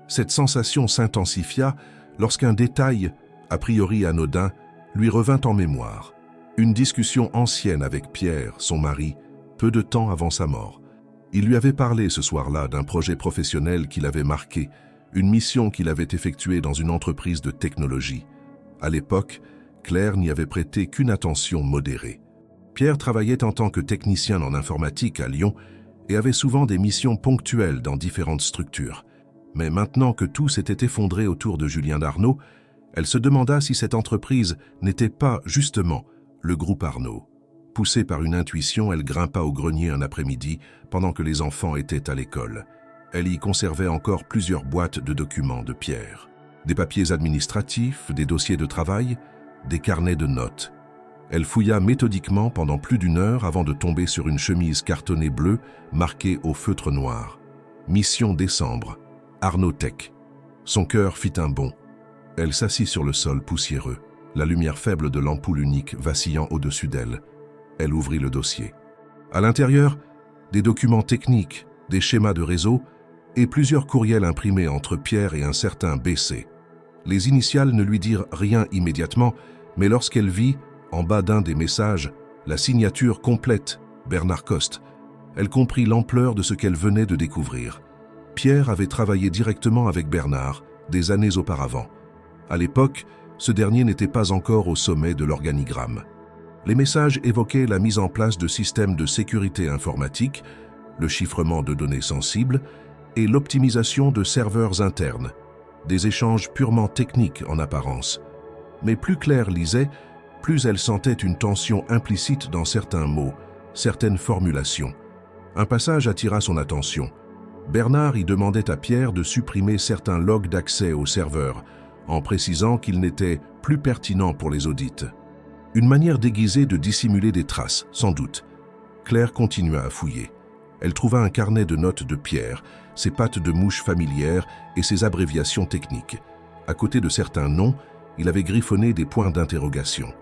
Cette sensation s'intensifia lorsqu'un détail, a priori anodin, lui revint en mémoire. Une discussion ancienne avec Pierre, son mari, peu de temps avant sa mort. Il lui avait parlé ce soir-là d'un projet professionnel qui l'avait marqué, une mission qu'il avait effectuée dans une entreprise de technologie. À l'époque, Claire n'y avait prêté qu'une attention modérée. Pierre travaillait en tant que technicien en informatique à Lyon et avait souvent des missions ponctuelles dans différentes structures. Mais maintenant que tout s'était effondré autour de Julien Darnaud, elle se demanda si cette entreprise n'était pas, justement, le groupe Arnaud. Poussée par une intuition, elle grimpa au grenier un après-midi pendant que les enfants étaient à l'école. Elle y conservait encore plusieurs boîtes de documents de Pierre. Des papiers administratifs, des dossiers de travail, des carnets de notes. Elle fouilla méthodiquement pendant plus d'1 heure avant de tomber sur une chemise cartonnée bleue marquée au feutre noir. Mission décembre, Arnaud Tech. Son cœur fit un bond. Elle s'assit sur le sol poussiéreux, la lumière faible de l'ampoule unique vacillant au-dessus d'elle. Elle ouvrit le dossier. À l'intérieur, des documents techniques, des schémas de réseau et plusieurs courriels imprimés entre Pierre et un certain BC. Les initiales ne lui dirent rien immédiatement, mais lorsqu'elle vit, en bas d'un des messages, la signature complète, Bernard Coste, elle comprit l'ampleur de ce qu'elle venait de découvrir. Pierre avait travaillé directement avec Bernard des années auparavant. À l'époque, ce dernier n'était pas encore au sommet de l'organigramme. Les messages évoquaient la mise en place de systèmes de sécurité informatique, le chiffrement de données sensibles et l'optimisation de serveurs internes, des échanges purement techniques en apparence. Mais plus Claire lisait, plus elle sentait une tension implicite dans certains mots, certaines formulations. Un passage attira son attention. Bernard y demandait à Pierre de supprimer certains logs d'accès au serveur, en précisant qu'ils n'étaient plus pertinents pour les audits. Une manière déguisée de dissimuler des traces, sans doute. Claire continua à fouiller. Elle trouva un carnet de notes de Pierre, ses pattes de mouche familières et ses abréviations techniques. À côté de certains noms, il avait griffonné des points d'interrogation.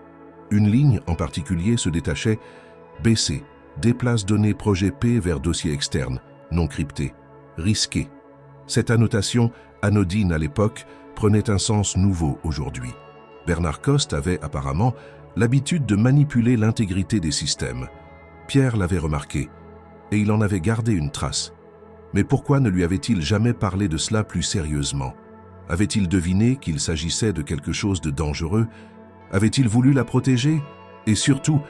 Une ligne en particulier se détachait « BC, déplace données projet P vers dossier externe, non crypté, risqué ». Cette annotation, anodine à l'époque, prenait un sens nouveau aujourd'hui. Bernard Coste avait apparemment l'habitude de manipuler l'intégrité des systèmes. Pierre l'avait remarqué, et il en avait gardé une trace. Mais pourquoi ne lui avait-il jamais parlé de cela plus sérieusement? Avait-il deviné qu'il s'agissait de quelque chose de dangereux? Avait-il voulu la protéger? Et surtout,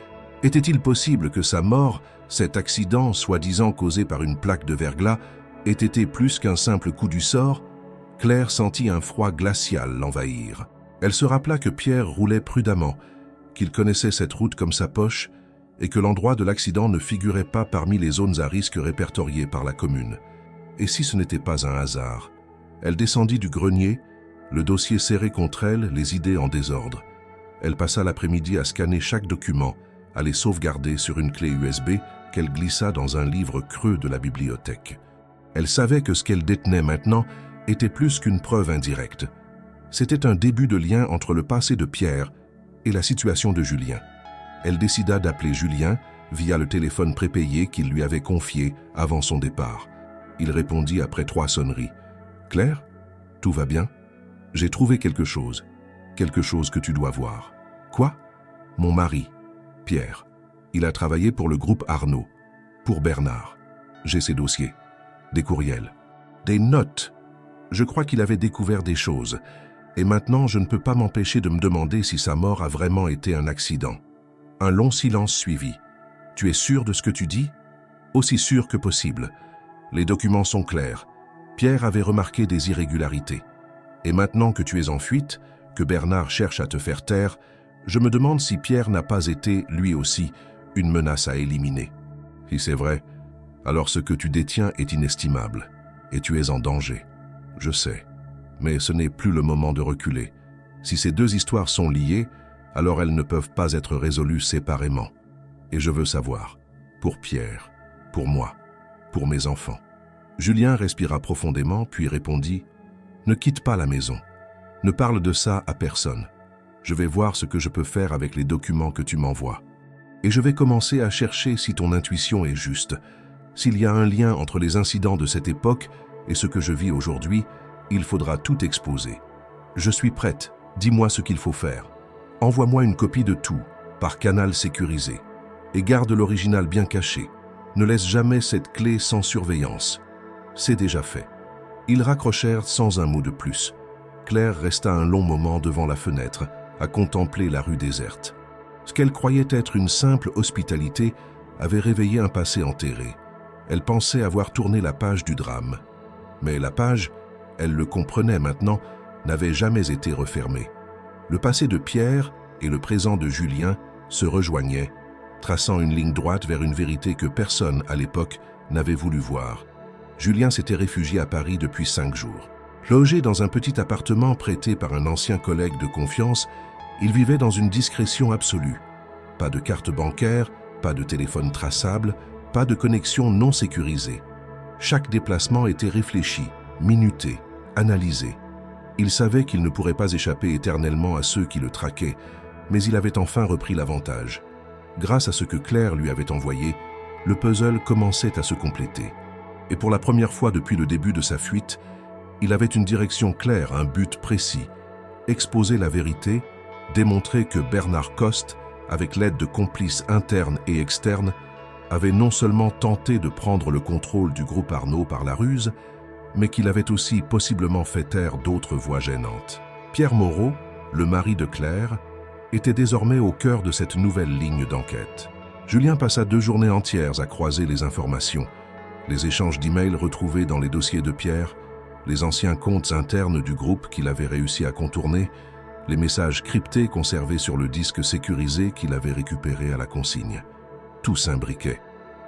était-il possible que sa mort, cet accident soi-disant causé par une plaque de verglas, ait été plus qu'un simple coup du sort? Claire sentit un froid glacial l'envahir. Elle se rappela que Pierre roulait prudemment, qu'il connaissait cette route comme sa poche et que l'endroit de l'accident ne figurait pas parmi les zones à risque répertoriées par la commune. Et si ce n'était pas un hasard? Elle descendit du grenier, le dossier serré contre elle, les idées en désordre. Elle passa l'après-midi à scanner chaque document, à les sauvegarder sur une clé USB qu'elle glissa dans un livre creux de la bibliothèque. Elle savait que ce qu'elle détenait maintenant était plus qu'une preuve indirecte. C'était un début de lien entre le passé de Pierre et la situation de Julien. elle décida d'appeler Julien via le téléphone prépayé qu'il lui avait confié avant son départ. Il répondit après 3 sonneries. « Claire, tout va bien? J'ai trouvé quelque chose que tu dois voir. »« Quoi ?»« Mon mari, Pierre. Il a travaillé pour le groupe Arnaud, pour Bernard. J'ai ses dossiers, des courriels, des notes. Je crois qu'il avait découvert des choses. Et maintenant, je ne peux pas m'empêcher de me demander si sa mort a vraiment été un accident. » Un long silence suivit. « Tu es sûr de ce que tu dis ?»« Aussi sûr que possible. Les documents sont clairs. Pierre avait remarqué des irrégularités. Et maintenant que tu es en fuite, que Bernard cherche à te faire taire, je me demande si Pierre n'a pas été, lui aussi, une menace à éliminer. Si c'est vrai, alors ce que tu détiens est inestimable, et tu es en danger. Je sais, mais ce n'est plus le moment de reculer. Si ces 2 histoires sont liées, alors elles ne peuvent pas être résolues séparément. Et je veux savoir, pour Pierre, pour moi, pour mes enfants. » Julien respira profondément, puis répondit « Ne quitte pas la maison. Ne parle de ça à personne. Je vais voir ce que je peux faire avec les documents que tu m'envoies. Et je vais commencer à chercher si ton intuition est juste. S'il y a un lien entre les incidents de cette époque et ce que je vis aujourd'hui, il faudra tout exposer. Je suis prête. Dis-moi ce qu'il faut faire. Envoie-moi une copie de tout, par canal sécurisé. Et garde l'original bien caché. Ne laisse jamais cette clé sans surveillance. » C'est déjà fait. Ils raccrochèrent sans un mot de plus. Claire resta un long moment devant la fenêtre, à contempler la rue déserte. Ce qu'elle croyait être une simple hospitalité avait réveillé un passé enterré. Elle pensait avoir tourné la page du drame. Mais la page, elle le comprenait maintenant, n'avait jamais été refermée. Le passé de Pierre et le présent de Julien se rejoignaient, traçant une ligne droite vers une vérité que personne, à l'époque, n'avait voulu voir. Julien s'était réfugié à Paris depuis 5 jours. Logé dans un petit appartement prêté par un ancien collègue de confiance, il vivait dans une discrétion absolue. Pas de carte bancaire, pas de téléphone traçable, pas de connexion non sécurisée. Chaque déplacement était réfléchi, minuté, analysé. Il savait qu'il ne pourrait pas échapper éternellement à ceux qui le traquaient, mais il avait enfin repris l'avantage. Grâce à ce que Claire lui avait envoyé, le puzzle commençait à se compléter. Et pour la première fois depuis le début de sa fuite, il avait une direction claire, un but précis. Exposer la vérité, démontrer que Bernard Coste, avec l'aide de complices internes et externes, avait non seulement tenté de prendre le contrôle du groupe Arnaud par la ruse, mais qu'il avait aussi possiblement fait taire d'autres voix gênantes. Pierre Moreau, le mari de Claire, était désormais au cœur de cette nouvelle ligne d'enquête. Julien passa 2 journées entières à croiser les informations, les échanges d'emails retrouvés dans les dossiers de Pierre, les anciens comptes internes du groupe qu'il avait réussi à contourner, les messages cryptés conservés sur le disque sécurisé qu'il avait récupéré à la consigne. Tout s'imbriquait.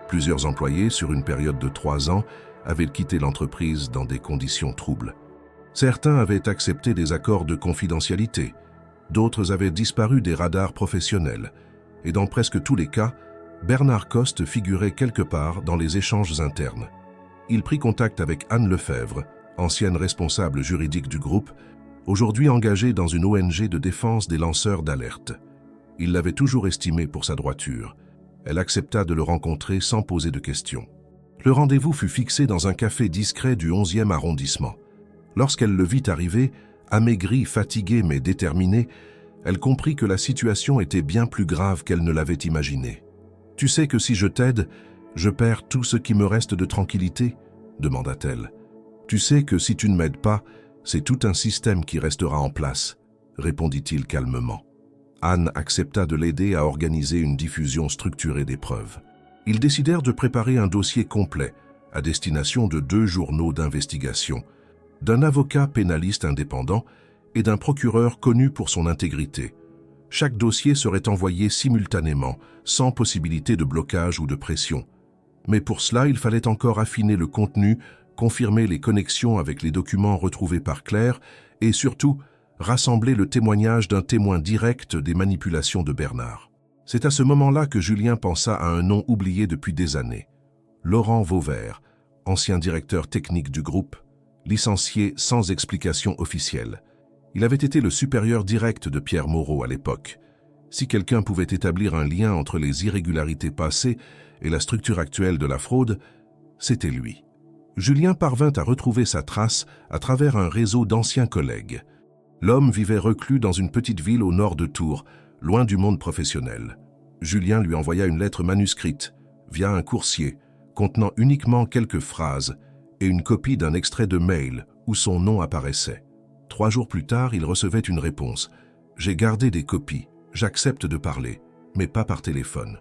Plusieurs employés, sur une période de 3 ans, avaient quitté l'entreprise dans des conditions troubles. Certains avaient accepté des accords de confidentialité, d'autres avaient disparu des radars professionnels, et dans presque tous les cas, Bernard Coste figurait quelque part dans les échanges internes. Il prit contact avec Anne Lefebvre, ancienne responsable juridique du groupe, aujourd'hui engagée dans une ONG de défense des lanceurs d'alerte. Il l'avait toujours estimée pour sa droiture. Elle accepta de le rencontrer sans poser de questions. Le rendez-vous fut fixé dans un café discret du 11e arrondissement. Lorsqu'elle le vit arriver, amaigrie, fatiguée mais déterminée, elle comprit que la situation était bien plus grave qu'elle ne l'avait imaginé. « Tu sais que si je t'aide, je perds tout ce qui me reste de tranquillité ?» demanda-t-elle. « Tu sais que si tu ne m'aides pas, c'est tout un système qui restera en place » répondit-il calmement. Anne accepta de l'aider à organiser une diffusion structurée des preuves. Ils décidèrent de préparer un dossier complet à destination de 2 journaux d'investigation, d'un avocat pénaliste indépendant et d'un procureur connu pour son intégrité. Chaque dossier serait envoyé simultanément, sans possibilité de blocage ou de pression. Mais pour cela, il fallait encore affiner le contenu, confirmer les connexions avec les documents retrouvés par Claire et surtout, rassembler le témoignage d'un témoin direct des manipulations de Bernard. C'est à ce moment-là que Julien pensa à un nom oublié depuis des années. Laurent Vauvert, ancien directeur technique du groupe, licencié sans explication officielle. Il avait été le supérieur direct de Pierre Moreau à l'époque. Si quelqu'un pouvait établir un lien entre les irrégularités passées et la structure actuelle de la fraude, c'était lui. Julien parvint à retrouver sa trace à travers un réseau d'anciens collègues. L'homme vivait reclus dans une petite ville au nord de Tours, loin du monde professionnel. Julien lui envoya une lettre manuscrite, via un coursier, contenant uniquement quelques phrases et une copie d'un extrait de mail où son nom apparaissait. 3 jours plus tard, il recevait une réponse. « J'ai gardé des copies, j'accepte de parler, mais pas par téléphone. »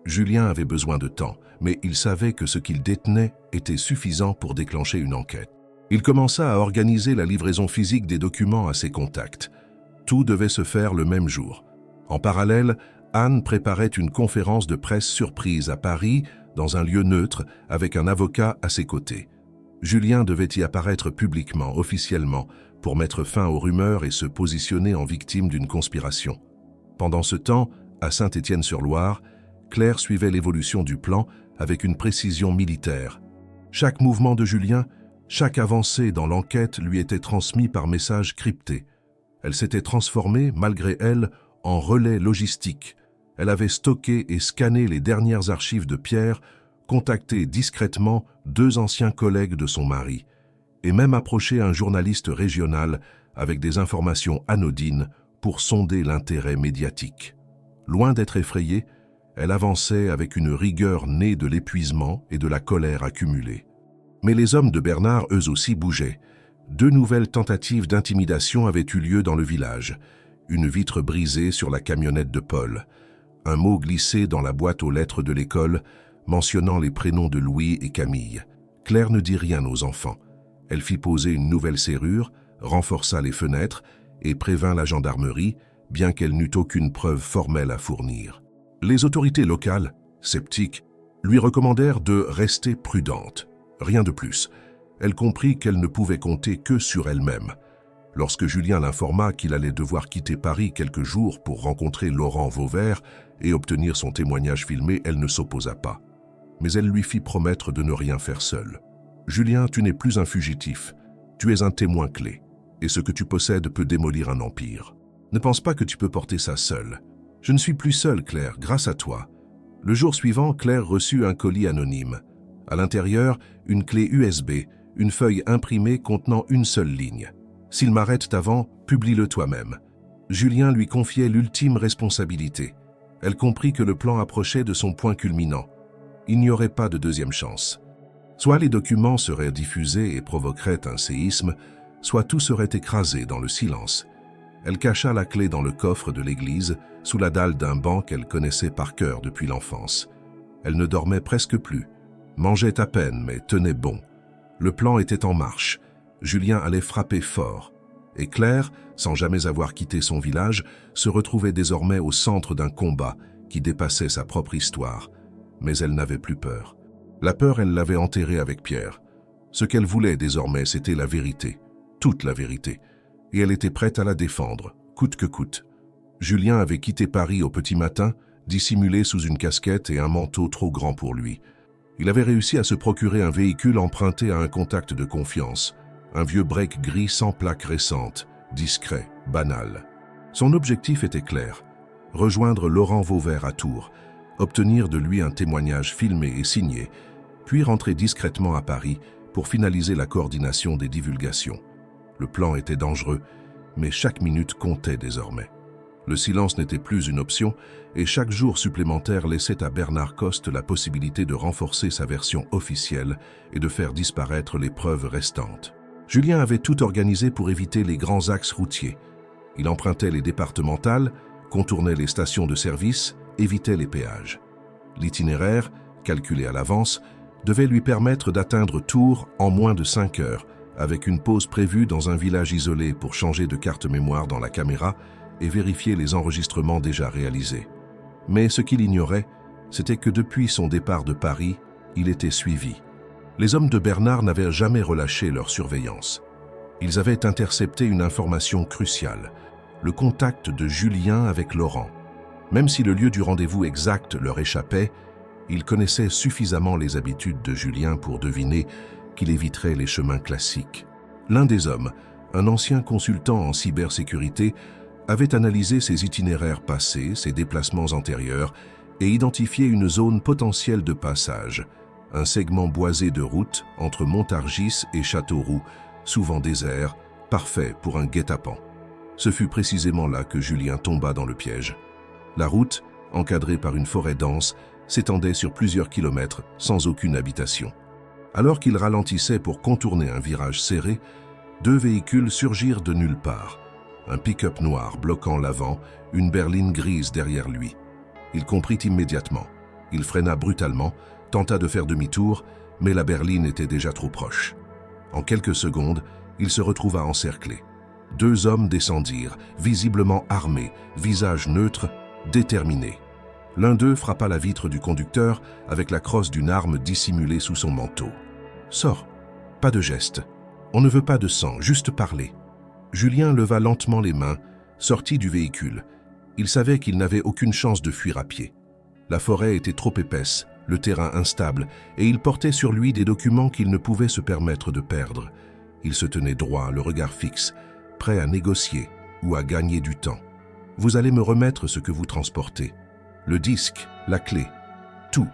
Julien avait besoin de temps, mais il savait que ce qu'il détenait était suffisant pour déclencher une enquête. Il commença à organiser la livraison physique des documents à ses contacts. Tout devait se faire le même jour. En parallèle, Anne préparait une conférence de presse surprise à Paris, dans un lieu neutre, avec un avocat à ses côtés. Julien devait y apparaître publiquement, officiellement, pour mettre fin aux rumeurs et se positionner en victime d'une conspiration. Pendant ce temps, à Saint-Étienne-sur-Loire, Claire suivait l'évolution du plan avec une précision militaire. Chaque mouvement de Julien, chaque avancée dans l'enquête lui était transmis par message crypté. Elle s'était transformée, malgré elle, en relais logistique. Elle avait stocké et scanné les dernières archives de Pierre, contacté discrètement 2 anciens collègues de son mari, et même approché un journaliste régional avec des informations anodines pour sonder l'intérêt médiatique. Loin d'être effrayée, elle avançait avec une rigueur née de l'épuisement et de la colère accumulée. Mais les hommes de Bernard, eux aussi, bougeaient. 2 nouvelles tentatives d'intimidation avaient eu lieu dans le village. Une vitre brisée sur la camionnette de Paul. Un mot glissé dans la boîte aux lettres de l'école, mentionnant les prénoms de Louis et Camille. Claire ne dit rien aux enfants. Elle fit poser une nouvelle serrure, renforça les fenêtres et prévint la gendarmerie, bien qu'elle n'eût aucune preuve formelle à fournir. Les autorités locales, sceptiques, lui recommandèrent de rester prudente. Rien de plus. Elle comprit qu'elle ne pouvait compter que sur elle-même. Lorsque Julien l'informa qu'il allait devoir quitter Paris quelques jours pour rencontrer Laurent Vauvert et obtenir son témoignage filmé, elle ne s'opposa pas. Mais elle lui fit promettre de ne rien faire seule. « Julien, tu n'es plus un fugitif. Tu es un témoin clé. Et ce que tu possèdes peut démolir un empire. Ne pense pas que tu peux porter ça seule. Je ne suis plus seule, Claire, grâce à toi. » Le jour suivant, Claire reçut un colis anonyme. À l'intérieur, une clé USB, une feuille imprimée contenant une seule ligne. « S'il m'arrête avant, publie-le toi-même. » Julien lui confiait l'ultime responsabilité. Elle comprit que le plan approchait de son point culminant. Il n'y aurait pas de deuxième chance. Soit les documents seraient diffusés et provoqueraient un séisme, soit tout serait écrasé dans le silence. Elle cacha la clé dans le coffre de l'église, sous la dalle d'un banc qu'elle connaissait par cœur depuis l'enfance. Elle ne dormait presque plus, mangeait à peine mais tenait bon. Le plan était en marche. Julien allait frapper fort. Et Claire, sans jamais avoir quitté son village, se retrouvait désormais au centre d'un combat qui dépassait sa propre histoire. Mais elle n'avait plus peur. La peur, elle l'avait enterrée avec Pierre. Ce qu'elle voulait désormais, c'était la vérité, toute la vérité. Et elle était prête à la défendre, coûte que coûte. Julien avait quitté Paris au petit matin, dissimulé sous une casquette et un manteau trop grand pour lui. Il avait réussi à se procurer un véhicule emprunté à un contact de confiance, un vieux break gris sans plaque récente, discret, banal. Son objectif était clair, rejoindre Laurent Vauvert à Tours, obtenir de lui un témoignage filmé et signé, puis rentrer discrètement à Paris pour finaliser la coordination des divulgations. Le plan était dangereux, mais chaque minute comptait désormais. Le silence n'était plus une option et chaque jour supplémentaire laissait à Bernard Coste la possibilité de renforcer sa version officielle et de faire disparaître les preuves restantes. Julien avait tout organisé pour éviter les grands axes routiers. Il empruntait les départementales, contournait les stations de service, évitait les péages. L'itinéraire, calculé à l'avance, devait lui permettre d'atteindre Tours en moins de 5 heures, avec une pause prévue dans un village isolé pour changer de carte mémoire dans la caméra et vérifier les enregistrements déjà réalisés. Mais ce qu'il ignorait, c'était que depuis son départ de Paris, il était suivi. Les hommes de Bernard n'avaient jamais relâché leur surveillance. Ils avaient intercepté une information cruciale, le contact de Julien avec Laurent. Même si le lieu du rendez-vous exact leur échappait, ils connaissaient suffisamment les habitudes de Julien pour deviner qu'il éviterait les chemins classiques. L'un des hommes, un ancien consultant en cybersécurité, avait analysé ses itinéraires passés, ses déplacements antérieurs et identifié une zone potentielle de passage, un segment boisé de route entre Montargis et Châteauroux, souvent désert, parfait pour un guet-apens. Ce fut précisément là que Julien tomba dans le piège. La route, encadrée par une forêt dense, s'étendait sur plusieurs kilomètres sans aucune habitation. Alors qu'il ralentissait pour contourner un virage serré, deux véhicules surgirent de nulle part. Un pick-up noir bloquant l'avant, une berline grise derrière lui. Il comprit immédiatement. Il freina brutalement, tenta de faire demi-tour, mais la berline était déjà trop proche. En quelques secondes, il se retrouva encerclé. Deux hommes descendirent, visiblement armés, visage neutre, déterminés. L'un d'eux frappa la vitre du conducteur avec la crosse d'une arme dissimulée sous son manteau. « Sors, pas de geste. On ne veut pas de sang, juste parler. » Julien leva lentement les mains, sortit du véhicule. Il savait qu'il n'avait aucune chance de fuir à pied. La forêt était trop épaisse, le terrain instable, et il portait sur lui des documents qu'il ne pouvait se permettre de perdre. Il se tenait droit, le regard fixe, prêt à négocier ou à gagner du temps. « Vous allez me remettre ce que vous transportez. Le disque, la clé, tout.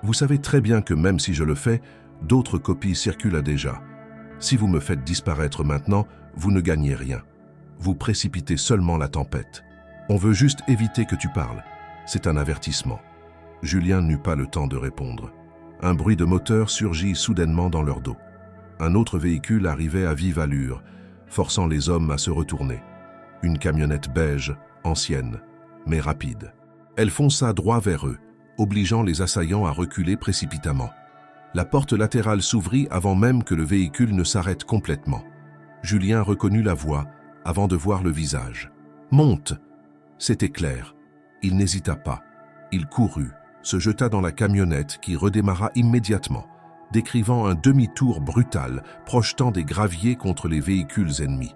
Vous savez très bien que même si je le fais, d'autres copies circulent déjà. Si vous me faites disparaître maintenant, vous ne gagnez rien. Vous précipitez seulement la tempête. On veut juste éviter que tu parles. C'est un avertissement. » Julien n'eut pas le temps de répondre. Un bruit de moteur surgit soudainement dans leur dos. Un autre véhicule arrivait à vive allure, forçant les hommes à se retourner. Une camionnette beige, ancienne, mais rapide. Elle fonça droit vers eux, obligeant les assaillants à reculer précipitamment. La porte latérale s'ouvrit avant même que le véhicule ne s'arrête complètement. Julien reconnut la voix avant de voir le visage. « Monte !» C'était clair. Il n'hésita pas. Il courut, se jeta dans la camionnette qui redémarra immédiatement, décrivant un demi-tour brutal, projetant des graviers contre les véhicules ennemis.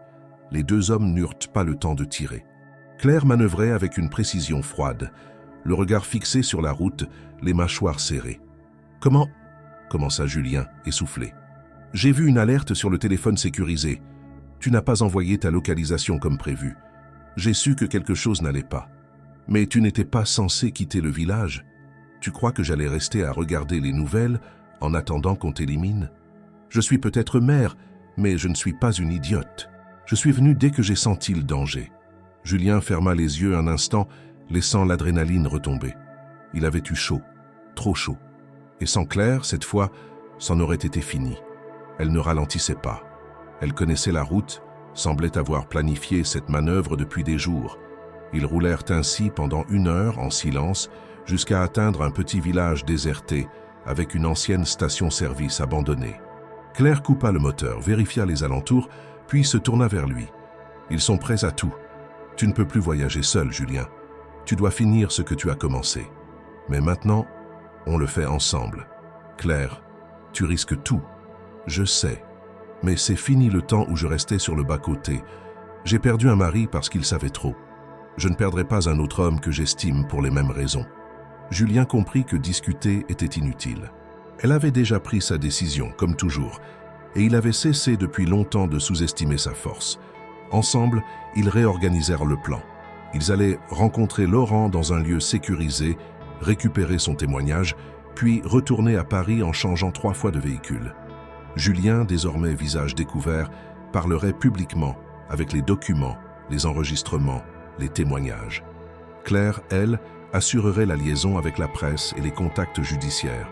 Les deux hommes n'eurent pas le temps de tirer. Claire manœuvrait avec une précision froide, le regard fixé sur la route, les mâchoires serrées. « Comment ?» commença Julien, essoufflé. « J'ai vu une alerte sur le téléphone sécurisé. Tu n'as pas envoyé ta localisation comme prévu. J'ai su que quelque chose n'allait pas. Mais tu n'étais pas censé quitter le village. Tu crois que j'allais rester à regarder les nouvelles en attendant qu'on t'élimine? Je suis peut-être mère, mais je ne suis pas une idiote. Je suis venu dès que j'ai senti le danger. » Julien ferma les yeux un instant, laissant l'adrénaline retomber. Il avait eu chaud, trop chaud. Et sans Claire, cette fois, c'en aurait été fini. Elle ne ralentissait pas. Elle connaissait la route, semblait avoir planifié cette manœuvre depuis des jours. Ils roulèrent ainsi pendant 1 heure en silence jusqu'à atteindre un petit village déserté avec une ancienne station-service abandonnée. Claire coupa le moteur, vérifia les alentours, puis se tourna vers lui. « Ils sont prêts à tout. Tu ne peux plus voyager seul, Julien. Tu dois finir ce que tu as commencé. Mais maintenant, on le fait ensemble. Claire, tu risques tout. Je sais. Mais c'est fini le temps où je restais sur le bas-côté. J'ai perdu un mari parce qu'il savait trop. Je ne perdrai pas un autre homme que j'estime pour les mêmes raisons. » Julien comprit que discuter était inutile. Elle avait déjà pris sa décision, comme toujours, et il avait cessé depuis longtemps de sous-estimer sa force. Ensemble, ils réorganisèrent le plan. Ils allaient rencontrer Laurent dans un lieu sécurisé, récupérer son témoignage, puis retourner à Paris en changeant 3 fois de véhicule. Julien, désormais visage découvert, parlerait publiquement avec les documents, les enregistrements, les témoignages. Claire, elle, assurerait la liaison avec la presse et les contacts judiciaires.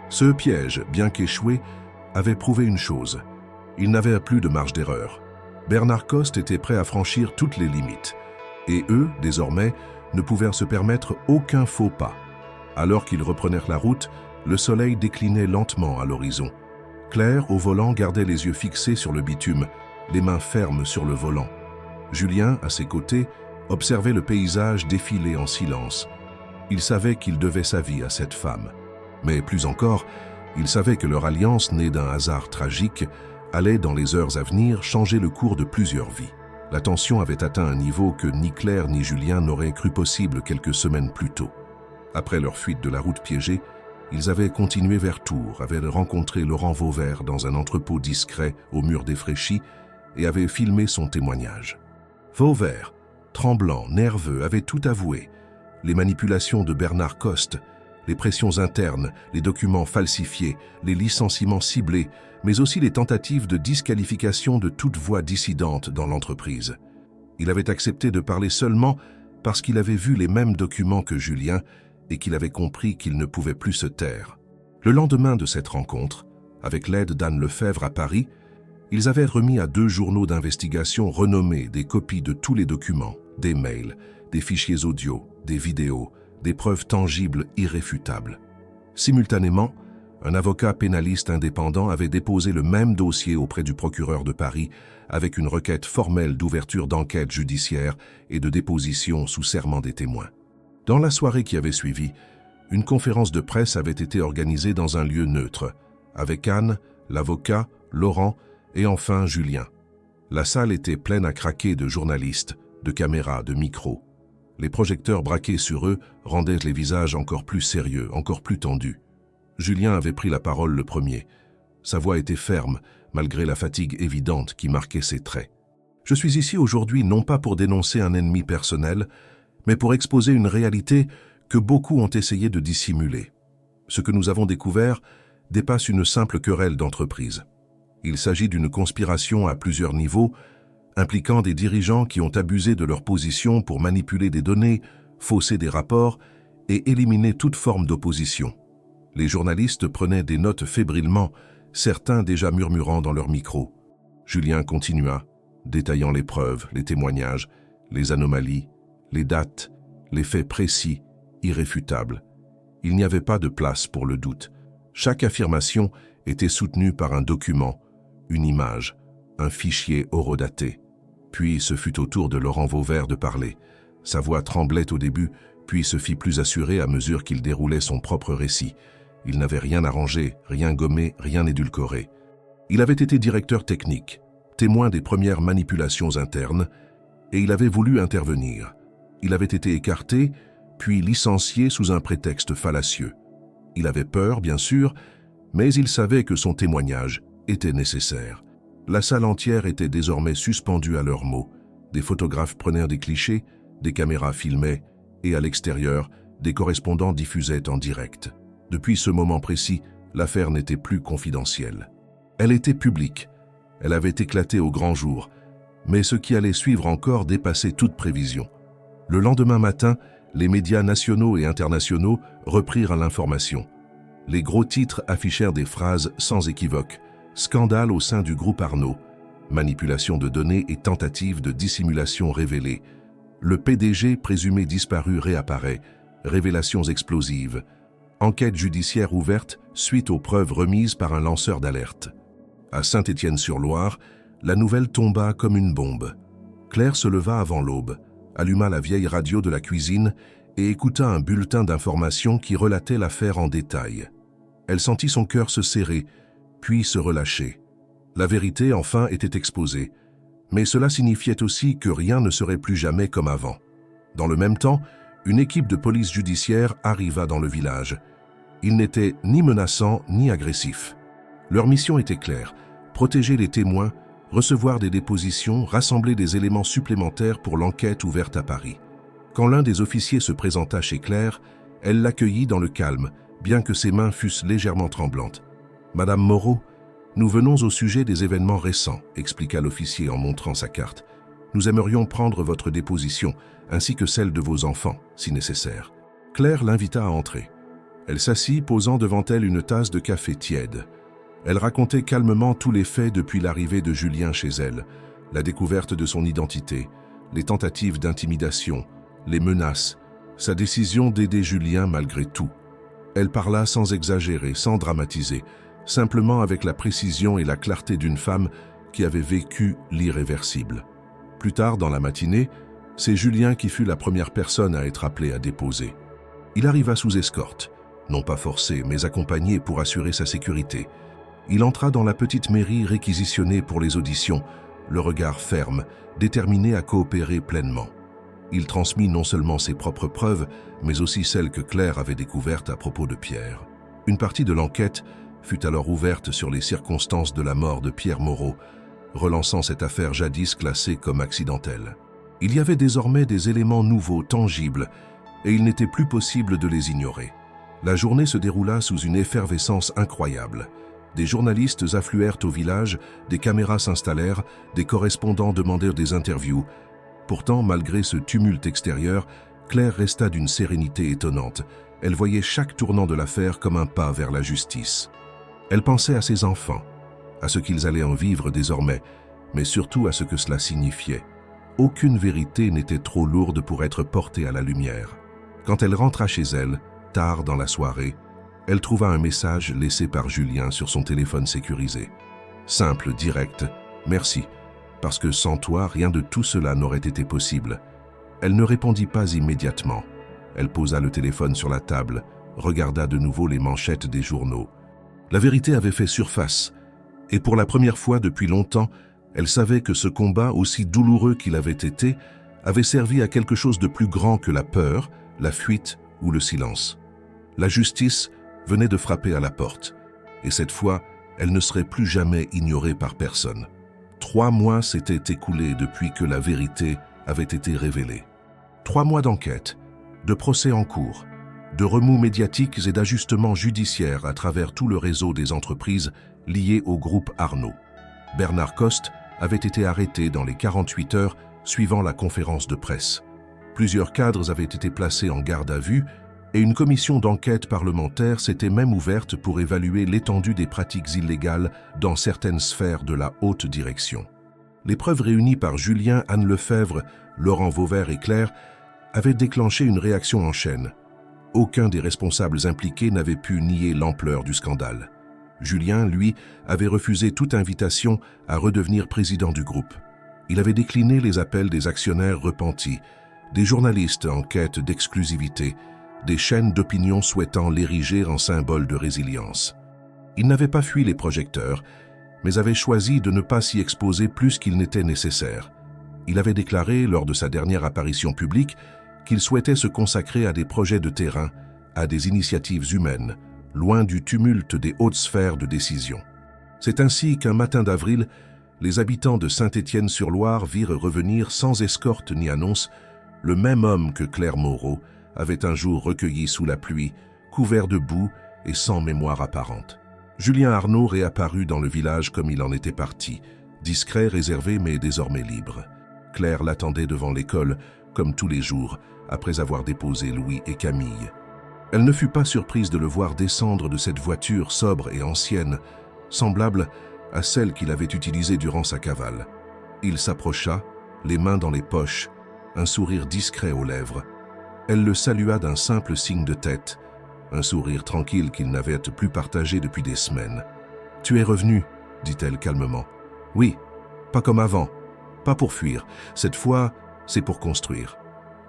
Ce piège, bien qu'échoué, avait prouvé une chose. Il n'avait plus de marge d'erreur. Bernard Coste était prêt à franchir toutes les limites. Et eux, désormais, ne pouvaient se permettre aucun faux pas. Alors qu'ils reprenèrent la route, le soleil déclinait lentement à l'horizon. Claire, au volant, gardait les yeux fixés sur le bitume, les mains fermes sur le volant. Julien, à ses côtés, observait le paysage défiler en silence. Il savait qu'il devait sa vie à cette femme. Mais plus encore, il savait que leur alliance, née d'un hasard tragique, allait, dans les heures à venir, changer le cours de plusieurs vies. La tension avait atteint un niveau que ni Claire ni Julien n'auraient cru possible quelques semaines plus tôt. Après leur fuite de la route piégée, ils avaient continué vers Tours, avaient rencontré Laurent Vauvert dans un entrepôt discret au mur défraîchi et avaient filmé son témoignage. Vauvert, tremblant, nerveux, avait tout avoué. Les manipulations de Bernard Coste, les pressions internes, les documents falsifiés, les licenciements ciblés, mais aussi les tentatives de disqualification de toute voix dissidente dans l'entreprise. Il avait accepté de parler seulement parce qu'il avait vu les mêmes documents que Julien et qu'il avait compris qu'il ne pouvait plus se taire. Le lendemain de cette rencontre, avec l'aide d'Anne Lefebvre à Paris, ils avaient remis à 2 journaux d'investigation renommés des copies de tous les documents, des mails, des fichiers audio, des vidéos, des preuves tangibles irréfutables. Simultanément, un avocat pénaliste indépendant avait déposé le même dossier auprès du procureur de Paris avec une requête formelle d'ouverture d'enquête judiciaire et de déposition sous serment des témoins. Dans la soirée qui avait suivi, une conférence de presse avait été organisée dans un lieu neutre, avec Anne, l'avocat, Laurent et enfin Julien. La salle était pleine à craquer de journalistes, de caméras, de micros. Les projecteurs braqués sur eux rendaient les visages encore plus sérieux, encore plus tendus. Julien avait pris la parole le premier. Sa voix était ferme, malgré la fatigue évidente qui marquait ses traits. « Je suis ici aujourd'hui non pas pour dénoncer un ennemi personnel, mais pour exposer une réalité que beaucoup ont essayé de dissimuler. Ce que nous avons découvert dépasse une simple querelle d'entreprise. Il s'agit d'une conspiration à plusieurs niveaux, impliquant des dirigeants qui ont abusé de leur position pour manipuler des données, fausser des rapports et éliminer toute forme d'opposition. Les journalistes prenaient des notes fébrilement, certains déjà murmurant dans leur micro. Julien continua, détaillant les preuves, les témoignages, les anomalies, les dates, les faits précis, irréfutables. Il n'y avait pas de place pour le doute. Chaque affirmation était soutenue par un document, une image, un fichier horodaté. Puis ce fut au tour de Laurent Vauvert de parler. Sa voix tremblait au début, puis se fit plus assurée à mesure qu'il déroulait son propre récit. Il n'avait rien arrangé, rien gommé, rien édulcoré. Il avait été directeur technique, témoin des premières manipulations internes, et il avait voulu intervenir. Il avait été écarté, puis licencié sous un prétexte fallacieux. Il avait peur, bien sûr, mais il savait que son témoignage était nécessaire. La salle entière était désormais suspendue à leurs mots. Des photographes prenaient des clichés, des caméras filmaient, et à l'extérieur, des correspondants diffusaient en direct. Depuis ce moment précis, l'affaire n'était plus confidentielle. Elle était publique. Elle avait éclaté au grand jour. Mais ce qui allait suivre encore dépassait toute prévision. Le lendemain matin, les médias nationaux et internationaux reprirent l'information. Les gros titres affichèrent des phrases sans équivoque. Scandale au sein du groupe Arnaud. Manipulation de données et tentative de dissimulation révélée. Le PDG présumé disparu réapparaît. Révélations explosives. Enquête judiciaire ouverte suite aux preuves remises par un lanceur d'alerte. À Saint-Étienne-sur-Loire, la nouvelle tomba comme une bombe. Claire se leva avant l'aube, alluma la vieille radio de la cuisine et écouta un bulletin d'information qui relatait l'affaire en détail. Elle sentit son cœur se serrer, puis se relâcher. La vérité, enfin, était exposée, mais cela signifiait aussi que rien ne serait plus jamais comme avant. Dans le même temps, une équipe de police judiciaire arriva dans le village. Ils n'étaient ni menaçants ni agressifs. Leur mission était claire, protéger les témoins, recevoir des dépositions, rassembler des éléments supplémentaires pour l'enquête ouverte à Paris. Quand l'un des officiers se présenta chez Claire, elle l'accueillit dans le calme, bien que ses mains fussent légèrement tremblantes. « Madame Moreau, nous venons au sujet des événements récents », expliqua l'officier en montrant sa carte. « Nous aimerions prendre votre déposition, ainsi que celle de vos enfants, si nécessaire. » Claire l'invita à entrer. Elle s'assit, posant devant elle une tasse de café tiède. Elle racontait calmement tous les faits depuis l'arrivée de Julien chez elle, la découverte de son identité, les tentatives d'intimidation, les menaces, sa décision d'aider Julien malgré tout. Elle parla sans exagérer, sans dramatiser, simplement avec la précision et la clarté d'une femme qui avait vécu l'irréversible. Plus tard dans la matinée, c'est Julien qui fut la première personne à être appelée à déposer. Il arriva sous escorte, non pas forcé, mais accompagné pour assurer sa sécurité. Il entra dans la petite mairie réquisitionnée pour les auditions, le regard ferme, déterminé à coopérer pleinement. Il transmit non seulement ses propres preuves, mais aussi celles que Claire avait découvertes à propos de Pierre. Une partie de l'enquête fut alors ouverte sur les circonstances de la mort de Pierre Moreau, relançant cette affaire jadis classée comme accidentelle. Il y avait désormais des éléments nouveaux, tangibles, et il n'était plus possible de les ignorer. La journée se déroula sous une effervescence incroyable. Des journalistes affluèrent au village, des caméras s'installèrent, des correspondants demandèrent des interviews. Pourtant, malgré ce tumulte extérieur, Claire resta d'une sérénité étonnante. Elle voyait chaque tournant de l'affaire comme un pas vers la justice. Elle pensait à ses enfants, à ce qu'ils allaient en vivre désormais, mais surtout à ce que cela signifiait. Aucune vérité n'était trop lourde pour être portée à la lumière. Quand elle rentra chez elle, tard dans la soirée, elle trouva un message laissé par Julien sur son téléphone sécurisé. Simple, direct, « Merci, parce que sans toi, rien de tout cela n'aurait été possible. » Elle ne répondit pas immédiatement. Elle posa le téléphone sur la table, regarda de nouveau les manchettes des journaux. La vérité avait fait surface, et pour la première fois depuis longtemps, elle savait que ce combat, aussi douloureux qu'il avait été, avait servi à quelque chose de plus grand que la peur, la fuite ou le silence. La justice venait de frapper à la porte, et cette fois, elle ne serait plus jamais ignorée par personne. 3 mois s'étaient écoulés depuis que la vérité avait été révélée. 3 mois d'enquête, de procès en cours, de remous médiatiques et d'ajustements judiciaires à travers tout le réseau des entreprises liées au groupe Arnault. Bernard Coste avait été arrêté dans les 48 heures suivant la conférence de presse. Plusieurs cadres avaient été placés en garde à vue et une commission d'enquête parlementaire s'était même ouverte pour évaluer l'étendue des pratiques illégales dans certaines sphères de la haute direction. Les preuves réunies par Julien, Anne Lefebvre, Laurent Vauvert et Claire avaient déclenché une réaction en chaîne. Aucun des responsables impliqués n'avait pu nier l'ampleur du scandale. Julien, lui, avait refusé toute invitation à redevenir président du groupe. Il avait décliné les appels des actionnaires repentis, des journalistes en quête d'exclusivité, des chaînes d'opinion souhaitant l'ériger en symbole de résilience. Il n'avait pas fui les projecteurs, mais avait choisi de ne pas s'y exposer plus qu'il n'était nécessaire. Il avait déclaré, lors de sa dernière apparition publique, qu'il souhaitait se consacrer à des projets de terrain, à des initiatives humaines, loin du tumulte des hautes sphères de décision. C'est ainsi qu'un matin d'avril, les habitants de Saint-Étienne-sur-Loire virent revenir sans escorte ni annonce le même homme que Claire Moreau avait un jour recueilli sous la pluie, couvert de boue et sans mémoire apparente. Julien Arnault réapparut dans le village comme il en était parti, discret, réservé mais désormais libre. Claire l'attendait devant l'école, comme tous les jours, après avoir déposé Louis et Camille. Elle ne fut pas surprise de le voir descendre de cette voiture sobre et ancienne, semblable à celle qu'il avait utilisée durant sa cavale. Il s'approcha, les mains dans les poches, un sourire discret aux lèvres. Elle le salua d'un simple signe de tête, un sourire tranquille qu'il n'avait plus partagé depuis des semaines. « Tu es revenu » dit-elle calmement. « Oui, pas comme avant, pas pour fuir. Cette fois, c'est pour construire. »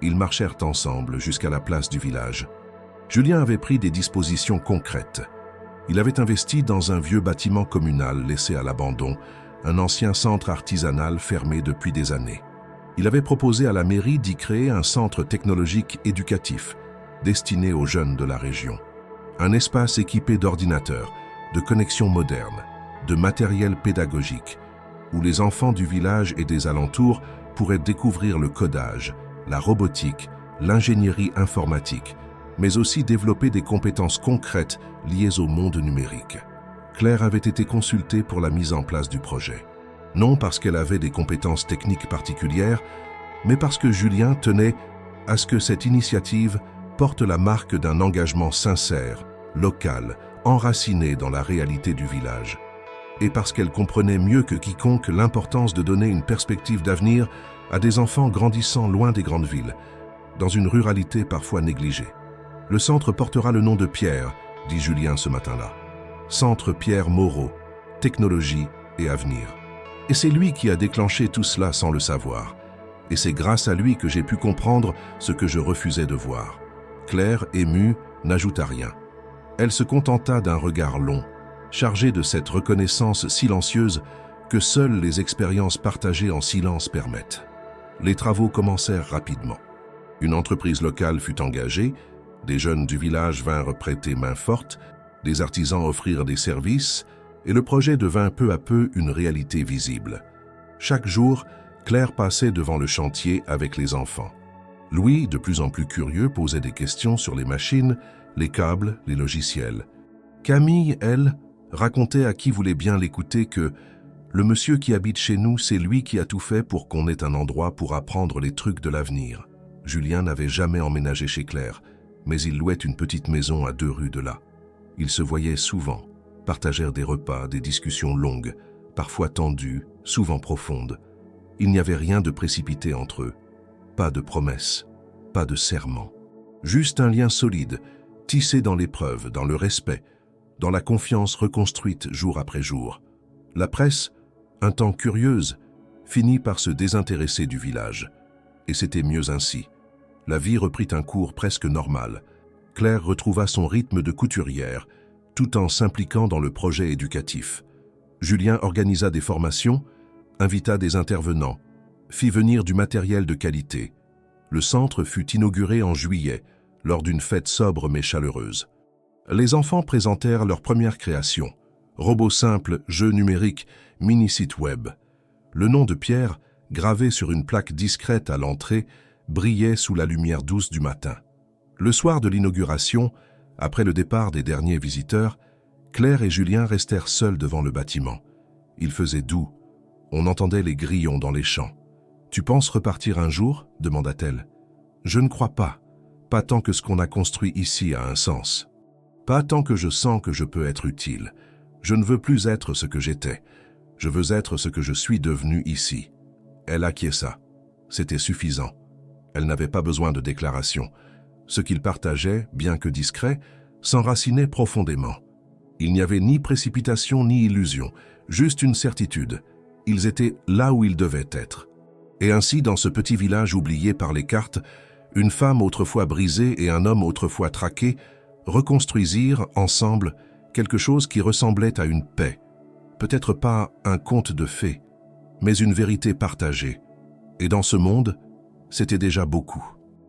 Ils marchèrent ensemble jusqu'à la place du village. Julien avait pris des dispositions concrètes. Il avait investi dans un vieux bâtiment communal laissé à l'abandon, un ancien centre artisanal fermé depuis des années. Il avait proposé à la mairie d'y créer un centre technologique éducatif, destiné aux jeunes de la région. Un espace équipé d'ordinateurs, de connexions modernes, de matériel pédagogique, où les enfants du village et des alentours pourraient découvrir le codage, la robotique, l'ingénierie informatique, mais aussi développer des compétences concrètes liées au monde numérique. Claire avait été consultée pour la mise en place du projet. Non parce qu'elle avait des compétences techniques particulières, mais parce que Julien tenait à ce que cette initiative porte la marque d'un engagement sincère, local, enraciné dans la réalité du village. Et parce qu'elle comprenait mieux que quiconque l'importance de donner une perspective d'avenir à des enfants grandissant loin des grandes villes, dans une ruralité parfois négligée. Le centre portera le nom de Pierre, dit Julien ce matin-là. Centre Pierre Moreau, technologie et avenir. Et c'est lui qui a déclenché tout cela sans le savoir. Et c'est grâce à lui que j'ai pu comprendre ce que je refusais de voir. Claire, émue, n'ajouta rien. Elle se contenta d'un regard long, chargé de cette reconnaissance silencieuse que seules les expériences partagées en silence permettent. Les travaux commencèrent rapidement. Une entreprise locale fut engagée, des jeunes du village vinrent prêter main forte, des artisans offrirent des services, et le projet devint peu à peu une réalité visible. Chaque jour, Claire passait devant le chantier avec les enfants. Louis, de plus en plus curieux, posait des questions sur les machines, les câbles, les logiciels. Camille, elle, racontait à qui voulait bien l'écouter que le monsieur qui habite chez nous, c'est lui qui a tout fait pour qu'on ait un endroit pour apprendre les trucs de l'avenir. Julien n'avait jamais emménagé chez Claire, mais il louait une petite maison à 2 rues de là. Ils se voyaient souvent, partagèrent des repas, des discussions longues, parfois tendues, souvent profondes. Il n'y avait rien de précipité entre eux, pas de promesses, pas de serments. Juste un lien solide, tissé dans l'épreuve, dans le respect, dans la confiance reconstruite jour après jour. La presse, un temps curieuse, finit par se désintéresser du village. Et c'était mieux ainsi. La vie reprit un cours presque normal. Claire retrouva son rythme de couturière, tout en s'impliquant dans le projet éducatif. Julien organisa des formations, invita des intervenants, fit venir du matériel de qualité. Le centre fut inauguré en juillet, lors d'une fête sobre mais chaleureuse. Les enfants présentèrent leur première création, robots simples, jeux numériques, mini-site web. Le nom de Pierre, gravé sur une plaque discrète à l'entrée, brillait sous la lumière douce du matin. Le soir de l'inauguration, après le départ des derniers visiteurs, Claire et Julien restèrent seuls devant le bâtiment. Il faisait doux. On entendait les grillons dans les champs. « Tu penses repartir un jour ?» demanda-t-elle. « Je ne crois pas. Pas tant que ce qu'on a construit ici a un sens. Pas tant que je sens que je peux être utile. Je ne veux plus être ce que j'étais. Je veux être ce que je suis devenu ici. » Elle acquiesça. C'était suffisant. Elle n'avait pas besoin de déclaration. Ce qu'ils partageaient, bien que discret, s'enracinait profondément. Il n'y avait ni précipitation ni illusion, juste une certitude. Ils étaient là où ils devaient être. Et ainsi, dans ce petit village oublié par les cartes, une femme autrefois brisée et un homme autrefois traqué reconstruisirent ensemble quelque chose qui ressemblait à une paix. Peut-être pas un conte de fées, mais une vérité partagée. Et dans ce monde, c'était déjà beaucoup.